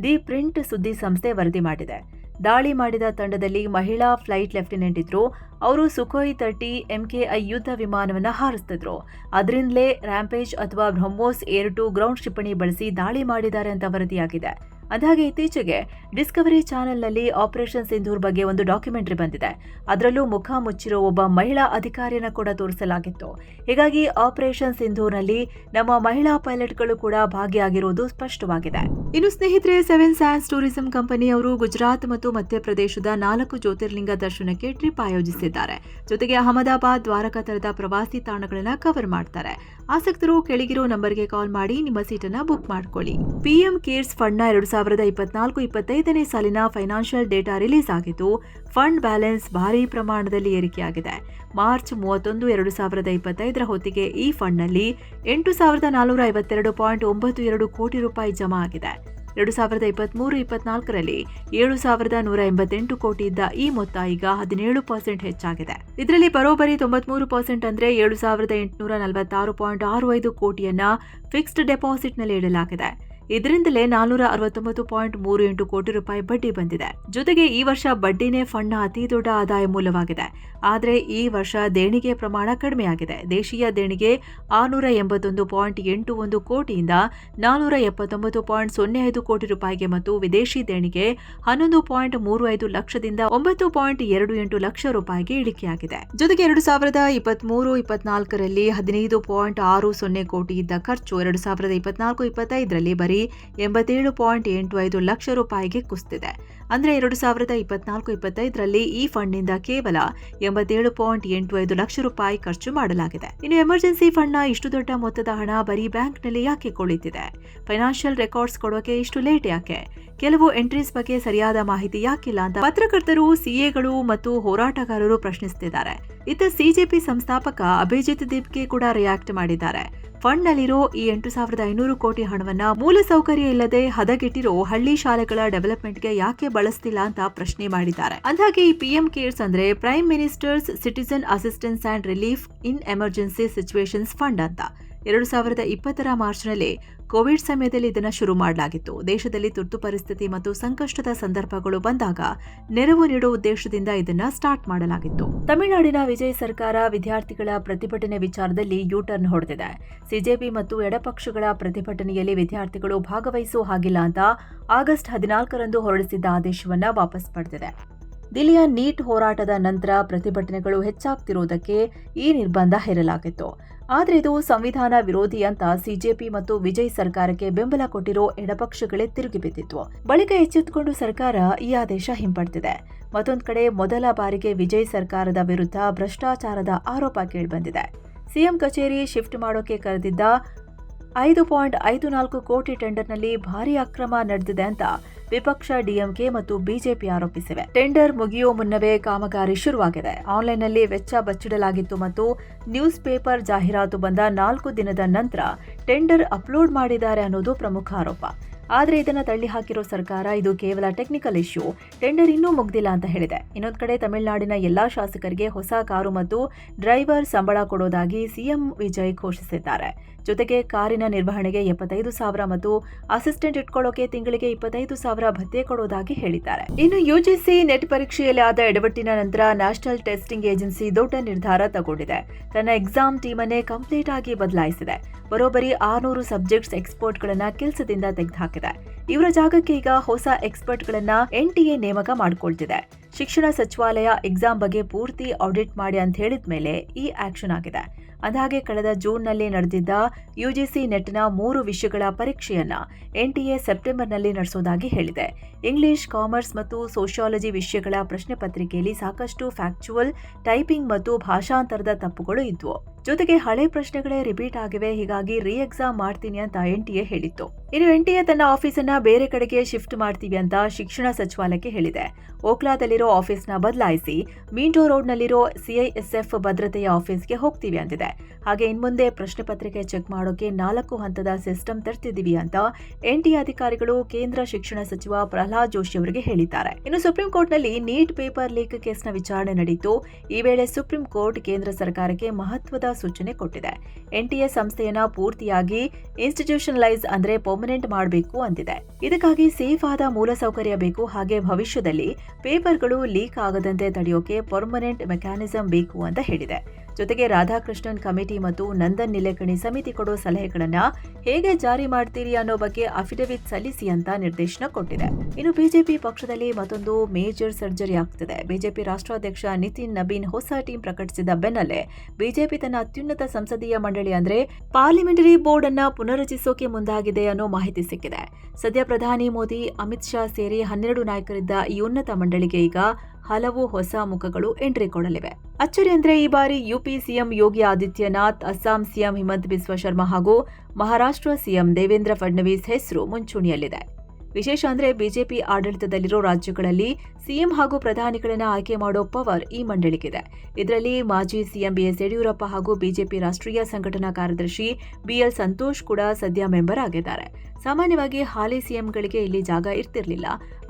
ದಿ ಪ್ರಿಂಟ್ ಸುದ್ದಿ ಸಂಸ್ಥೆ ವರದಿ ಮಾಡಿದೆ. ದಾಳಿ ಮಾಡಿದ ತಂಡದಲ್ಲಿ ಮಹಿಳಾ ಫ್ಲೈಟ್ ಲೆಫ್ಟಿನೆಂಟ್ ಇದ್ರು. ಅವರು ಸುಖೋಯ್ 30 MKI ಯುದ್ಧ ವಿಮಾನವನ್ನ ಹಾರಿಸ್ತಿದ್ರು. ಅದರಿಂದಲೇ ರ್ಯಾಂಪೇಜ್ ಅಥವಾ ಬ್ರಹ್ಮೋಸ್ ಏರ್ ಟು ಗ್ರೌಂಡ್ ಕ್ಷಿಪಣಿ ಬಳಸಿ ದಾಳಿ ಮಾಡಿದ್ದಾರೆ ಅಂತ ವರದಿಯಾಗಿದೆ. ಅಂದಹಾಗೆ ಇತ್ತೀಚೆಗೆ ಡಿಸ್ಕವರಿ ಚಾನೆಲ್ನಲ್ಲಿ ಆಪರೇಷನ್ ಸಿಂಧೂರ್ ಬಗ್ಗೆ ಒಂದು ಡಾಕ್ಯುಮೆಂಟರಿ ಬಂದಿದೆ. ಅದರಲ್ಲೂ ಮುಖ ಮುಚ್ಚಿರೋ ಒಬ್ಬ ಮಹಿಳಾ ಅಧಿಕಾರಿಯನ್ನ ಕೂಡ ತೋರಿಸಲಾಗಿತ್ತು. ಹೀಗಾಗಿ ಆಪರೇಷನ್ ಸಿಂಧೂರ್ನಲ್ಲಿ ನಮ್ಮ ಮಹಿಳಾ ಪೈಲಟ್ಗಳು ಕೂಡ ಭಾಗಿಯಾಗಿರುವುದು ಸ್ಪಷ್ಟವಾಗಿದೆ. ಇನ್ನು ಸ್ನೇಹಿತರೆ, 7 ಸ್ಯಾಂಡ್ಸ್ ಟೂರಿಸಂ ಕಂಪನಿ ಅವರು ಗುಜರಾತ್ ಮತ್ತು ಮಧ್ಯಪ್ರದೇಶದ 4 ಜ್ಯೋತಿರ್ಲಿಂಗ ದರ್ಶನಕ್ಕೆ ಟ್ರಿಪ್ ಆಯೋಜಿಸಿದ್ದಾರೆ. ಜೊತೆಗೆ ಅಹಮದಾಬಾದ್, ದ್ವಾರಕಾ ತರದ ಪ್ರವಾಸಿ ತಾಣಗಳನ್ನ ಕವರ್ ಮಾಡ್ತಾರೆ. ಆಸಕ್ತರು ಕೆಳಗಿರೋ ನಂಬರ್ಗೆ ಕಾಲ್ ಮಾಡಿ ನಿಮ್ಮ ಸೀಟನ್ನ ಬುಕ್ ಮಾಡ್ಕೊಳ್ಳಿ. ಪಿಎಂ ಕೇರ್ಸ್ ಫಂಡ್ನ 2024-25ನೇ ಸಾಲಿನ ಫೈನಾನ್ಷಿಯಲ್ ಡೇಟಾ ರಿಲೀಸ್ ಆಗಿದ್ದು, ಫಂಡ್ ಬ್ಯಾಲೆನ್ಸ್ ಭಾರೀ ಪ್ರಮಾಣದಲ್ಲಿ ಏರಿಕೆಯಾಗಿದೆ. ಮಾರ್ಚ್ 31, 2025ರ ಹೊತ್ತಿಗೆ ಈ ಫಂಡ್ನಲ್ಲಿ 8,452.92 ಕೋಟಿ ರೂಪಾಯಿ ಜಮಾ ಆಗಿದೆ. 2023-24ರಲ್ಲಿ 7,188 ಕೋಟಿ ಇದ್ದ ಈ ಮೊತ್ತ ಈಗ 17% ಹೆಚ್ಚಾಗಿದೆ. ಇದರಲ್ಲಿ ಬರೋಬ್ಬರಿ 93% ಅಂದ್ರೆ 7,846.65 ಕೋಟಿಯನ್ನ ಫಿಕ್ಸ್ಡ್ ಡೆಪಾಸಿಟ್ನಲ್ಲಿ ಇಡಲಾಗಿದೆ. ಇದರಿಂದಲೇ 469.38 ಕೋಟಿ ರೂಪಾಯಿ ಬಡ್ಡಿ ಬಂದಿದೆ. ಜೊತೆಗೆ ಈ ವರ್ಷ ಬಡ್ಡಿನೇ ಫಂಡ್ನ ಅತಿ ದೊಡ್ಡ ಆದಾಯ ಮೂಲವಾಗಿದೆ. ಆದರೆ ಈ ವರ್ಷ ದೇಣಿಗೆ ಪ್ರಮಾಣ ಕಡಿಮೆಯಾಗಿದೆ. ದೇಶೀಯ ದೇಣಿಗೆ 681.81 ಕೋಟಿಯಿಂದ 479.05 ಕೋಟಿ ರೂಪಾಯಿಗೆ ಮತ್ತು ವಿದೇಶಿ ದೇಣಿಗೆ 11.35 ಲಕ್ಷದಿಂದ 9.28 ಲಕ್ಷ ರೂಪಾಯಿಗೆ ಇಳಿಕೆಯಾಗಿದೆ. ಜೊತೆಗೆ 2023-24ರಲ್ಲಿ 15.60 ಕೋಟಿ ಇದ್ದ ಖರ್ಚು 2024-25ರಲ್ಲಿ ಬರೀ 87.85 ಲಕ್ಷ ರೂಪಾಯಿಗೆ ಕುಸಿದಿದೆ. ಅಂದ್ರೆ 2024-25ರಲ್ಲಿ ಈ ಫಂಡ್ನಿಂದ ಕೇವಲ 87.85 ಲಕ್ಷ ರೂಪಾಯಿ ಖರ್ಚು ಮಾಡಲಾಗಿದೆ. ಇನ್ನು ಎಮರ್ಜೆನ್ಸಿ ಫಂಡ್ನ ಇಷ್ಟು ದೊಡ್ಡ ಮೊತ್ತದ ಹಣ ಬರೀ ಬ್ಯಾಂಕ್ನಲ್ಲಿ ಯಾಕೆ ಕುಳಿತಿದೆ? ಫೈನಾನ್ಷಿಯಲ್ ರೆಕಾರ್ಡ್ಸ್ ಕೊಡೋಕೆ ಇಷ್ಟು ಲೇಟ್ ಯಾಕೆ? ಕೆಲವು ಎಂಟ್ರೀಸ್ ಬಗ್ಗೆ ಸರಿಯಾದ ಮಾಹಿತಿ ಯಾಕಿಲ್ಲ ಅಂತ ಪತ್ರಕರ್ತರು, ಸಿಎಗಳು ಮತ್ತು ಹೋರಾಟಗಾರರು ಪ್ರಶ್ನಿಸುತ್ತಿದ್ದಾರೆ. ಇತ್ತ ಸಿಜೆಪಿ ಸಂಸ್ಥಾಪಕ ಅಭಿಜಿತ್ ದೀಪ್ಗೆ ಕೂಡ ರಿಯಾಕ್ಟ್ ಮಾಡಿದ್ದಾರೆ. ಫಂಡ್ನಲ್ಲಿರೋ ಈ 8,500 ಕೋಟಿ ಹಣವನ್ನ ಮೂಲಸೌಕರ್ಯ ಇಲ್ಲದೆ ಹದಗೆಟ್ಟಿರೋ ಹಳ್ಳಿ ಶಾಲೆಗಳ ಡೆವಲಪ್ಮೆಂಟ್ಗೆ ಯಾಕೆ ಬಳಸ್ತಿಲ್ಲ ಅಂತ ಪ್ರಶ್ನೆ ಮಾಡಿದ್ದಾರೆ. ಅಂದಾಗೆ ಈ ಪಿಎಂ ಕೇರ್ಸ್ ಅಂದ್ರೆ prime ministers citizen assistance and relief in emergency situations fund ಅಂತ 2020ರ ಮಾರ್ಚ್ನಲ್ಲಿ ಕೋವಿಡ್ ಸಮಯದಲ್ಲಿ ಇದನ್ನು ಶುರು ಮಾಡಲಾಗಿತ್ತು. ದೇಶದಲ್ಲಿ ತುರ್ತು ಪರಿಸ್ಥಿತಿ ಮತ್ತು ಸಂಕಷ್ಟದ ಸಂದರ್ಭಗಳು ಬಂದಾಗ ನೆರವು ನೀಡುವ ಉದ್ದೇಶದಿಂದ ಇದನ್ನ ಸ್ಟಾರ್ಟ್ ಮಾಡಲಾಗಿತ್ತು. ತಮಿಳುನಾಡಿನ ವಿಜಯ್ ಸರ್ಕಾರ ವಿದ್ಯಾರ್ಥಿಗಳ ಪ್ರತಿಭಟನೆ ವಿಚಾರದಲ್ಲಿ ಯೂಟರ್ನ್ ಹೊಡೆದಿದೆ. ಸಿಜೆಪಿ ಮತ್ತು ಎಡಪಕ್ಷಗಳ ಪ್ರತಿಭಟನೆಯಲ್ಲಿ ವಿದ್ಯಾರ್ಥಿಗಳು ಭಾಗವಹಿಸುವ ಹಾಗಿಲ್ಲ ಅಂತ ಆಗಸ್ಟ್ 14ರಂದು ಹೊರಡಿಸಿದ್ದ ಆದೇಶವನ್ನ ವಾಪಸ್ ಪಡೆದಿದೆ. ದಿಲ್ಲಿಯ ನೀಟ್ ಹೋರಾಟದ ನಂತರ ಪ್ರತಿಭಟನೆಗಳು ಹೆಚ್ಚಾಗ್ತಿರುವುದಕ್ಕೆ ಈ ನಿರ್ಬಂಧ ಹೇರಲಾಗಿತ್ತು. ಆದರೆ ಇದು ಸಂವಿಧಾನ ವಿರೋಧಿ ಅಂತ ಸಿಜೆಪಿ ಮತ್ತು ವಿಜಯ್ ಸರ್ಕಾರಕ್ಕೆ ಬೆಂಬಲ ಕೊಟ್ಟಿರೋ ಎಡಪಕ್ಷಗಳೇ ತಿರುಗಿ ಬಿದ್ದಿತ್ತು. ಬಳಿಕ ಎಚ್ಚೆತ್ತುಕೊಂಡು ಸರ್ಕಾರ ಈ ಆದೇಶ ಹಿಂಪಡೆದಿದೆ. ಮತ್ತೊಂದು ಕಡೆ ಮೊದಲ ಬಾರಿಗೆ ವಿಜಯ್ ಸರ್ಕಾರದ ವಿರುದ್ಧ ಭ್ರಷ್ಟಾಚಾರದ ಆರೋಪ ಕೇಳಿಬಂದಿದೆ. ಸಿಎಂ ಕಚೇರಿ ಶಿಫ್ಟ್ ಮಾಡೋಕೆ ಕರೆದಿದ್ದ 5.54 ಕೋಟಿ ಟೆಂಡರ್ನಲ್ಲಿ ಭಾರೀ ಅಕ್ರಮ ನಡೆದಿದೆ ಅಂತ ವಿಪಕ್ಷ ಡಿಎಂಕೆ ಮತ್ತು ಬಿಜೆಪಿ ಆರೋಪಿಸಿವೆ. ಟೆಂಡರ್ ಮುಗಿಯುವ ಮುನ್ನವೇ ಕಾಮಗಾರಿ ಶುರುವಾಗಿದೆ. ಆನ್ಲೈನ್ನಲ್ಲಿ ವೆಚ್ಚ ಬಚ್ಚಿಡಲಾಗಿತ್ತು ಮತ್ತು ನ್ಯೂಸ್ ಪೇಪರ್ ಜಾಹೀರಾತು ಬಂದ 4 ದಿನದ ನಂತರ ಟೆಂಡರ್ ಅಪ್ಲೋಡ್ ಮಾಡಿದ್ದಾರೆ ಅನ್ನೋದು ಪ್ರಮುಖ ಆರೋಪ. ಆದರೆ ಇದನ್ನ ತಳ್ಳಿ ಹಾಕಿರೋ ಸರ್ಕಾರ ಇದು ಕೇವಲ ಟೆಕ್ನಿಕಲ್ ಇಶ್ಯೂ, ಟೆಂಡರ್ ಇನ್ನೂ ಮುಗ್ದಿಲ್ಲ ಅಂತ ಹೇಳಿದೆ. ಇನ್ನೊಂದು ಕಡೆ ತಮಿಳುನಾಡಿನ ಎಲ್ಲಾ ಶಾಸಕರಿಗೆ ಹೊಸ ಕಾರು ಮತ್ತು ಡ್ರೈವರ್ ಸಂಬಳ ಕೊಡೋದಾಗಿ ಸಿಎಂ ವಿಜಯ್ ಘೋಷಿಸಿದ್ದಾರೆ. ಜೊತೆಗೆ ಕಾರಿನ ನಿರ್ವಹಣೆಗೆ 75,000 ಮತ್ತು ಅಸಿಸ್ಟೆಂಟ್ ಇಟ್ಕೊಳ್ಳೋಕೆ ತಿಂಗಳಿಗೆ 25,000 ಭತ್ಯೆ ಕೊಡೋದಾಗಿ ಹೇಳಿದ್ದಾರೆ. ಇನ್ನು ಯುಜಿಸಿ ನೆಟ್ ಪರೀಕ್ಷೆಯಲ್ಲಿ ಆದ ಎಡವಟ್ಟಿನ ನಂತರ ನ್ಯಾಷನಲ್ ಟೆಸ್ಟಿಂಗ್ ಏಜೆನ್ಸಿ ದೊಡ್ಡ ನಿರ್ಧಾರ ತಗೊಂಡಿದೆ. ತನ್ನ ಎಕ್ಸಾಮ್ ಟೀಮನ್ನೇ ಕಂಪ್ಲೀಟ್ ಆಗಿ ಬದಲಾಯಿಸಿದೆ. ಬರೋಬ್ಬರಿ 600 ಸಬ್ಜೆಕ್ಟ್ಸ್ ಎಕ್ಸ್ಪರ್ಟ್ಗಳನ್ನ ಕೆಲಸದಿಂದ ತೆಗೆದುಹಾಕಿದೆ. ಇವರ ಜಾಗಕ್ಕೆ ಈಗ ಹೊಸ ಎಕ್ಸ್ಪರ್ಟ್ಗಳನ್ನ ಎನ್ಟಿಎ ನೇಮಕ ಮಾಡಿಕೊಳ್ತಿದೆ. ಶಿಕ್ಷಣ ಸಚಿವಾಲಯ ಎಕ್ಸಾಮ್ ಬಗ್ಗೆ ಪೂರ್ತಿ ಆಡಿಟ್ ಮಾಡಿ ಅಂತ ಹೇಳಿದ ಮೇಲೆ ಈ ಆಕ್ಷನ್ ಆಗಿದೆ. ಅಂದಹಾಗೆ ಕಳೆದ ಜೂನ್ನಲ್ಲಿ ನಡೆದಿದ್ದ ಯುಜಿಸಿ ನೆಟ್ನ 3 ವಿಷಯಗಳ ಪರೀಕ್ಷೆಯನ್ನ ಎನ್ಟಿಎ ಸೆಪ್ಟೆಂಬರ್ನಲ್ಲಿ ನಡೆಸೋದಾಗಿ ಹೇಳಿದೆ. ಇಂಗ್ಲಿಷ್, ಕಾಮರ್ಸ್ ಮತ್ತು ಸೋಷಿಯಾಲಜಿ ವಿಷಯಗಳ ಪ್ರಶ್ನೆ ಪತ್ರಿಕೆಯಲ್ಲಿ ಸಾಕಷ್ಟು ಫ್ಯಾಕ್ಚುಯಲ್, ಟೈಪಿಂಗ್ ಮತ್ತು ಭಾಷಾಂತರದ ತಪ್ಪುಗಳು ಇದ್ವು. ಜೊತೆಗೆ ಹಳೆ ಪ್ರಶ್ನೆಗಳೇ ರಿಪೀಟ್ ಆಗಿವೆ, ಹೀಗಾಗಿ ರೀ ಎಕ್ಸಾಮ್ ಮಾಡ್ತೀನಿ ಅಂತ ಎನ್ಟಿಎ ಹೇಳಿತ್ತು. ಇನ್ನು ಎನ್ಟಿಎ ತನ್ನ ಆಫೀಸನ್ನ ಬೇರೆ ಕಡೆಗೆ ಶಿಫ್ಟ್ ಮಾಡ್ತೀವಿ ಅಂತ ಶಿಕ್ಷಣ ಸಚಿವಾಲಯಕ್ಕೆ ಹೇಳಿದೆ. ಓಕ್ಲಾದಲ್ಲಿರೋ ಆಫೀಸ್ನ ಬದಲಾಯಿಸಿ ಮಿಂಟೋ ರೋಡ್ನಲ್ಲಿರೋ ಸಿಐಎಸ್ಎಫ್ ಭದ್ರತೆಯ ಆಫೀಸ್ಗೆ ಹೋಗ್ತೀವಿ ಅಂತಿದೆ. ಹಾಗೆ ಇನ್ಮುಂದೆ ಪ್ರಶ್ನೆ ಪತ್ರಿಕೆ ಚೆಕ್ ಮಾಡೋಕೆ 4 ಹಂತದ ಸಿಸ್ಟಮ್ ತರ್ತಿದ್ದೀವಿ ಅಂತ ಎನ್ಟಿಎ ಅಧಿಕಾರಿಗಳು ಕೇಂದ್ರ ಶಿಕ್ಷಣ ಸಚಿವ ಪ್ರಹ್ಲಾದ್ ಜೋಶಿ ಅವರಿಗೆ ಹೇಳಿದ್ದಾರೆ. ಇನ್ನು ಸುಪ್ರೀಂ ಕೋರ್ಟ್ನಲ್ಲಿ ನೀಟ್ ಪೇಪರ್ ಲೀಕ್ ಕೇಸ್ನ ವಿಚಾರಣೆ ನಡೆಯಿತು. ಈ ವೇಳೆ ಸುಪ್ರೀಂ ಕೋರ್ಟ್ ಕೇಂದ್ರ ಸರ್ಕಾರಕ್ಕೆ ಮಹತ್ವದ ಸೂಚನೆ ಕೊಟ್ಟಿದೆ. ಎನ್ಟಿಎ ಸಂಸ್ಥೆಯನ್ನ ಪೂರ್ತಿಯಾಗಿ ಇನ್ಸ್ಟಿಟ್ಯೂಷನಲೈಸ್ ಅಂದ್ರೆ ಪರ್ಮನೆಂಟ್ ಮಾಡಬೇಕು ಅಂತಿದೆ. ಇದಕ್ಕಾಗಿ ಸೇಫ್ ಆದ ಮೂಲಸೌಕರ್ಯ ಬೇಕು. ಹಾಗೆ ಭವಿಷ್ಯದಲ್ಲಿ ಪೇಪರ್ಗಳು ಲೀಕ್ ಆಗದಂತೆ ತಡೆಯೋಕೆ ಪರ್ಮನೆಂಟ್ ಮೆಕ್ಯಾನಿಸಂ ಬೇಕು ಅಂತ ಹೇಳಿದೆ. ಜೊತೆಗೆ ರಾಧಾಕೃಷ್ಣನ್ ಕಮಿಟಿ ಮತ್ತು ನಂದನ್ ನಿಲೇಕಣಿ ಸಮಿತಿ ಕೊಡೋ ಸಲಹೆಗಳನ್ನ ಹೇಗೆ ಜಾರಿ ಮಾಡ್ತೀರಿ ಅನ್ನೋ ಬಗ್ಗೆ ಅಫಿಡವಿಟ್ ಸಲ್ಲಿಸಿ ಅಂತ ನಿರ್ದೇಶನ ಕೊಟ್ಟಿದೆ. ಇನ್ನು ಬಿಜೆಪಿ ಪಕ್ಷದಲ್ಲಿ ಮತ್ತೊಂದು ಮೇಜರ್ ಸರ್ಜರಿ ಆಗ್ತಿದೆ. ಬಿಜೆಪಿ ರಾಷ್ಟ್ರಾಧ್ಯಕ್ಷ ನಿತಿನ್ ನಬೀನ್ ಹೊಸ ಟೀಮ್ ಪ್ರಕಟಿಸಿದ ಬೆನ್ನಲ್ಲೇ ಬಿಜೆಪಿ ತನ್ನ ಅತ್ಯುನ್ನತ ಸಂಸದೀಯ ಮಂಡಳಿ ಅಂದ್ರೆ ಪಾರ್ಲಿಮೆಂಟರಿ ಬೋರ್ಡ್ ಅನ್ನ ಪುನರ್ರಚಿಸೋಕೆ ಮುಂದಾಗಿದೆ ಅನ್ನೋ ಮಾಹಿತಿ ಸಿಕ್ಕಿದೆ. ಸದ್ಯ ಪ್ರಧಾನಿ ಮೋದಿ, ಅಮಿತ್ ಶಾ ಸೇರಿ 12 ನಾಯಕರಿದ್ದ ಈ ಉನ್ನತ ಮಂಡಳಿಗೆ ಈಗ ಹಲವು ಹೊಸ ಮುಖಗಳು ಎಂಟ್ರಿ ಕೊಡಲಿವೆ. ಅಚ್ಚರಿ ಅಂದ್ರೆ ಈ ಬಾರಿ UP CM Yogi Adityanath, Assam CM Himanta Biswa Sarma ಹಾಗೂ ಮಹಾರಾಷ್ಟ್ರ ಸಿಎಂ ದೇವೇಂದ್ರ ಫಡ್ನವೀಸ್ ಹೆಸರು ಮುಂಚೂಣಿಯಲ್ಲಿದೆ. ವಿಶೇಷ ಅಂದ್ರೆ ಬಿಜೆಪಿ ಆಡಳಿತದಲ್ಲಿರೋ ರಾಜ್ಯಗಳಲ್ಲಿ ಸಿಎಂ ಹಾಗೂ ಪ್ರಧಾನಿಗಳನ್ನ ಆಯ್ಕೆ ಮಾಡೋ ಪವರ್ ಈ ಮಂಡಳಿಗಿದೆ. ಇದರಲ್ಲಿ ಮಾಜಿ ಸಿಎಂ ಬಿಎಸ್ ಯಡಿಯೂರಪ್ಪ ಹಾಗೂ ಬಿಜೆಪಿ ರಾಷ್ಟ್ರೀಯ ಸಂಘಟನಾ ಕಾರ್ಯದರ್ಶಿ ಬಿಎಲ್ ಸಂತೋಷ್ ಕೂಡ ಸದ್ಯ ಮೆಂಬರ್ ಆಗಿದ್ದಾರೆ. ಸಾಮಾನ್ಯವಾಗಿ ಹಾಲಿ ಸಿಎಂಗಳಿಗೆ ಇಲ್ಲಿ ಜಾಗ ಇರ್ತಿರ್ಲಿಲ್ಲ.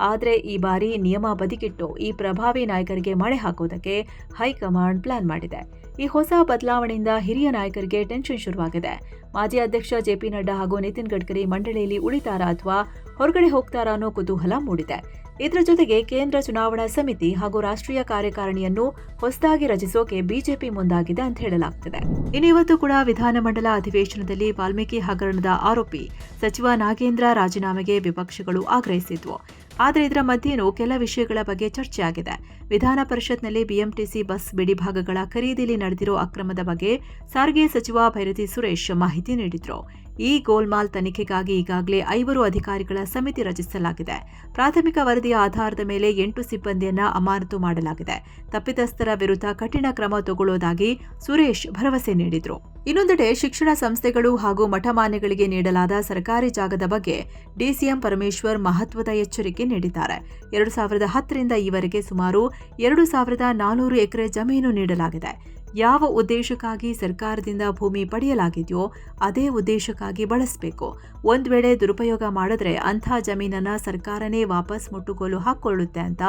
ಆದರೆ ಈ ಬಾರಿ ನಿಯಮ ಬದಿಗಿಟ್ಟು ಈ ಪ್ರಭಾವಿ ನಾಯಕರಿಗೆ ಮಣೆ ಹಾಕೋದಕ್ಕೆ ಹೈಕಮಾಂಡ್ ಪ್ಲಾನ್ ಮಾಡಿದೆ. ಈ ಹೊಸ ಬದಲಾವಣೆಯಿಂದ ಹಿರಿಯ ನಾಯಕರಿಗೆ ಟೆನ್ಷನ್ ಶುರುವಾಗಿದೆ. ಮಾಜಿ ಅಧ್ಯಕ್ಷ ಜೆಪಿ ನಡ್ಡಾ ಹಾಗೂ ನಿತಿನ್ ಗಡ್ಕರಿ ಮಂಡಳಿಯಲ್ಲಿ ಉಳಿತಾರಾ ಅಥವಾ ಹೊರಗಡೆ ಹೋಗ್ತಾರಾ ಅನ್ನೋ ಕುತೂಹಲ ಮೂಡಿದೆ. ಇದರ ಜೊತೆಗೆ ಕೇಂದ್ರ ಚುನಾವಣಾ ಸಮಿತಿ ಹಾಗೂ ರಾಷ್ಟ್ರೀಯ ಕಾರ್ಯಕಾರಿಣಿಯನ್ನು ಹೊಸದಾಗಿ ರಚಿಸೋಕೆ ಬಿಜೆಪಿ ಮುಂದಾಗಿದೆ ಅಂತ ಹೇಳಲಾಗ್ತಿದೆ. ಇನ್ನು ಇವತ್ತು ಕೂಡ ವಿಧಾನಮಂಡಲ ಅಧಿವೇಶನದಲ್ಲಿ ವಾಲ್ಮೀಕಿ ಹಗರಣದ ಆರೋಪಿ ಸಚಿವ ನಾಗೇಂದ್ರ ರಾಜೀನಾಮೆಗೆ ವಿಪಕ್ಷಗಳು ಆಗ್ರಹಿಸಿದ್ವು. ಆದರೆ ಇದರ ಮಧ್ಯೆನೂ ಕೆಲ ವಿಷಯಗಳ ಬಗ್ಗೆ ಚರ್ಚೆಯಾಗಿದೆ. ವಿಧಾನ ಪರಿಷತ್ನಲ್ಲಿ ಬಿಎಂಟಿಸಿ ಬಸ್ ಬಿಡಿಭಾಗಗಳ ಖರೀದಿಯಲ್ಲಿ ನಡೆದಿರೋ ಅಕ್ರಮದ ಬಗ್ಗೆ ಸಾರಿಗೆ ಸಚಿವ ಭೈರತಿ ಸುರೇಶ್ ಮಾಹಿತಿ ನೀಡಿದ್ರು. ಈ ಗೋಲ್ಮಾಲ್ ತನಿಖೆಗಾಗಿ ಈಗಾಗಲೇ 5 ಅಧಿಕಾರಿಗಳ ಸಮಿತಿ ರಚಿಸಲಾಗಿದೆ. ಪ್ರಾಥಮಿಕ ವರದಿಯ ಆಧಾರದ ಮೇಲೆ 8 ಸಿಬ್ಬಂದಿಯನ್ನ ಅಮಾನತು ಮಾಡಲಾಗಿದೆ. ತಪ್ಪಿತಸ್ಥರ ವಿರುದ್ಧ ಕಠಿಣ ಕ್ರಮ ತಗೊಳ್ಳೋದಾಗಿ ಸುರೇಶ್ ಭರವಸೆ ನೀಡಿದ್ರು. ಇನ್ನೊಂದೆಡೆ ಶಿಕ್ಷಣ ಸಂಸ್ಥೆಗಳು ಹಾಗೂ ಮಠಮಾನ್ಯಗಳಿಗೆ ನೀಡಲಾದ ಸರ್ಕಾರಿ ಜಾಗದ ಬಗ್ಗೆ ಡಿಸಿಎಂ ಪರಮೇಶ್ವರ್ ಮಹತ್ವದ ಎಚ್ಚರಿಕೆ ನೀಡಿದ್ದಾರೆ. 2010ರಿಂದ ಈವರೆಗೆ ಸುಮಾರು 2400 ಎಕರೆ ಜಮೀನು ನೀಡಲಾಗಿದೆ. ಯಾವ ಉದ್ದೇಶಕ್ಕಾಗಿ ಸರ್ಕಾರದಿಂದ ಭೂಮಿ ಪಡೆಯಲಾಗಿದೆಯೋ ಅದೇ ಉದ್ದೇಶಕ್ಕಾಗಿ ಬಳಸಬೇಕು. ಒಂದ್ ವೇಳೆ ದುರುಪಯೋಗ ಮಾಡಿದ್ರೆ ಅಂಥ ಜಮೀನನ್ನ ಸರ್ಕಾರನೇ ವಾಪಸ್ ಮುಟ್ಟುಗೋಲು ಹಾಕೊಳ್ಳುತ್ತೆ ಅಂತ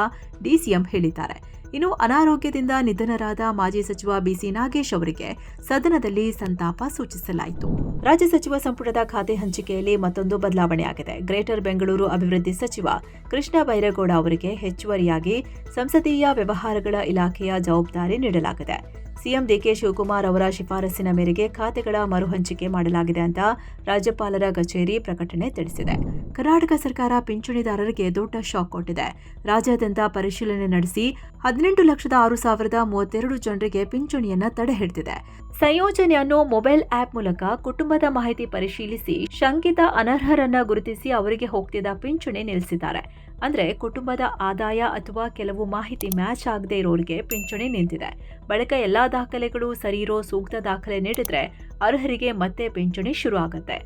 ಡಿಸಿಎಂ ಹೇಳಿದ್ದಾರೆ. ಇನ್ನು ಅನಾರೋಗ್ಯದಿಂದ ನಿಧನರಾದ ಮಾಜಿ ಸಚಿವ ಬಿಸಿ ನಾಗೇಶ್ ಅವರಿಗೆ ಸದನದಲ್ಲಿ ಸಂತಾಪ ಸೂಚಿಸಲಾಯಿತು. ರಾಜ್ಯ ಸಚಿವ ಸಂಪುಟದ ಖಾತೆ ಹಂಚಿಕೆಯಲ್ಲಿ ಮತ್ತೊಂದು ಬದಲಾವಣೆಯಾಗಿದೆ. ಗ್ರೇಟರ್ ಬೆಂಗಳೂರು ಅಭಿವೃದ್ಧಿ ಸಚಿವ ಕೃಷ್ಣ ಬೈರೇಗೌಡ ಅವರಿಗೆ ಹೆಚ್ಚುವರಿಯಾಗಿ ಸಂಸದೀಯ ವ್ಯವಹಾರಗಳ ಇಲಾಖೆಯ ಜವಾಬ್ದಾರಿ ನೀಡಲಾಗಿದೆ. ಸಿಎಂ ಡಿಕೆ ಶಿವಕುಮಾರ್ ಅವರ ಶಿಫಾರಸಿನ ಮೇರೆಗೆ ಖಾತೆಗಳ ಮರುಹಂಚಿಕೆ ಮಾಡಲಾಗಿದೆ ಅಂತ ರಾಜ್ಯಪಾಲರ ಕಚೇರಿ ಪ್ರಕಟಣೆ ತಿಳಿಸಿದೆ. ಕರ್ನಾಟಕ ಸರ್ಕಾರ ಪಿಂಚಣಿದಾರರಿಗೆ ದೊಡ್ಡ ಶಾಕ್ ಕೊಟ್ಟಿದೆ. ರಾಜ್ಯಾದ್ಯಂತ ಪರಿಶೀಲನೆ ನಡೆಸಿ 18,06,032 ಜನರಿಗೆ ಪಿಂಚಣಿಯನ್ನ ತಡೆ ಹಿಡಿದಿದೆ. ಸಂಯೋಜನೆ ಅನ್ನೋ ಮೊಬೈಲ್ ಆಪ್ ಮೂಲಕ ಕುಟುಂಬದ ಮಾಹಿತಿ ಪರಿಶೀಲಿಸಿ ಶಂಕಿತ ಅನರ್ಹರನ್ನ ಗುರುತಿಸಿ ಅವರಿಗೆ ಹೋಗ್ತಿದ್ದ ಪಿಂಚಣಿ ನಿಲ್ಲಿಸಿದ್ದಾರೆ. ಅಂದ್ರೆ ಕುಟುಂಬದ ಆದಾಯ ಅಥವಾ ಕೆಲವು ಮಾಹಿತಿ ಮ್ಯಾಚ್ ಆಗದೆ ಇರೋರಿಗೆ ಪಿಂಚಣಿ ನಿಂತಿದೆ. ಬಳಿಕ ಎಲ್ಲಾ ದಾಖಲೆಗಳು ಸರಿ ಇರೋ ಸೂಕ್ತ ದಾಖಲೆ ನೀಡಿದ್ರೆ ಅರ್ಹರಿಗೆ ಮತ್ತೆ ಪಿಂಚಣಿ ಶುರು ಆಗುತ್ತೆ.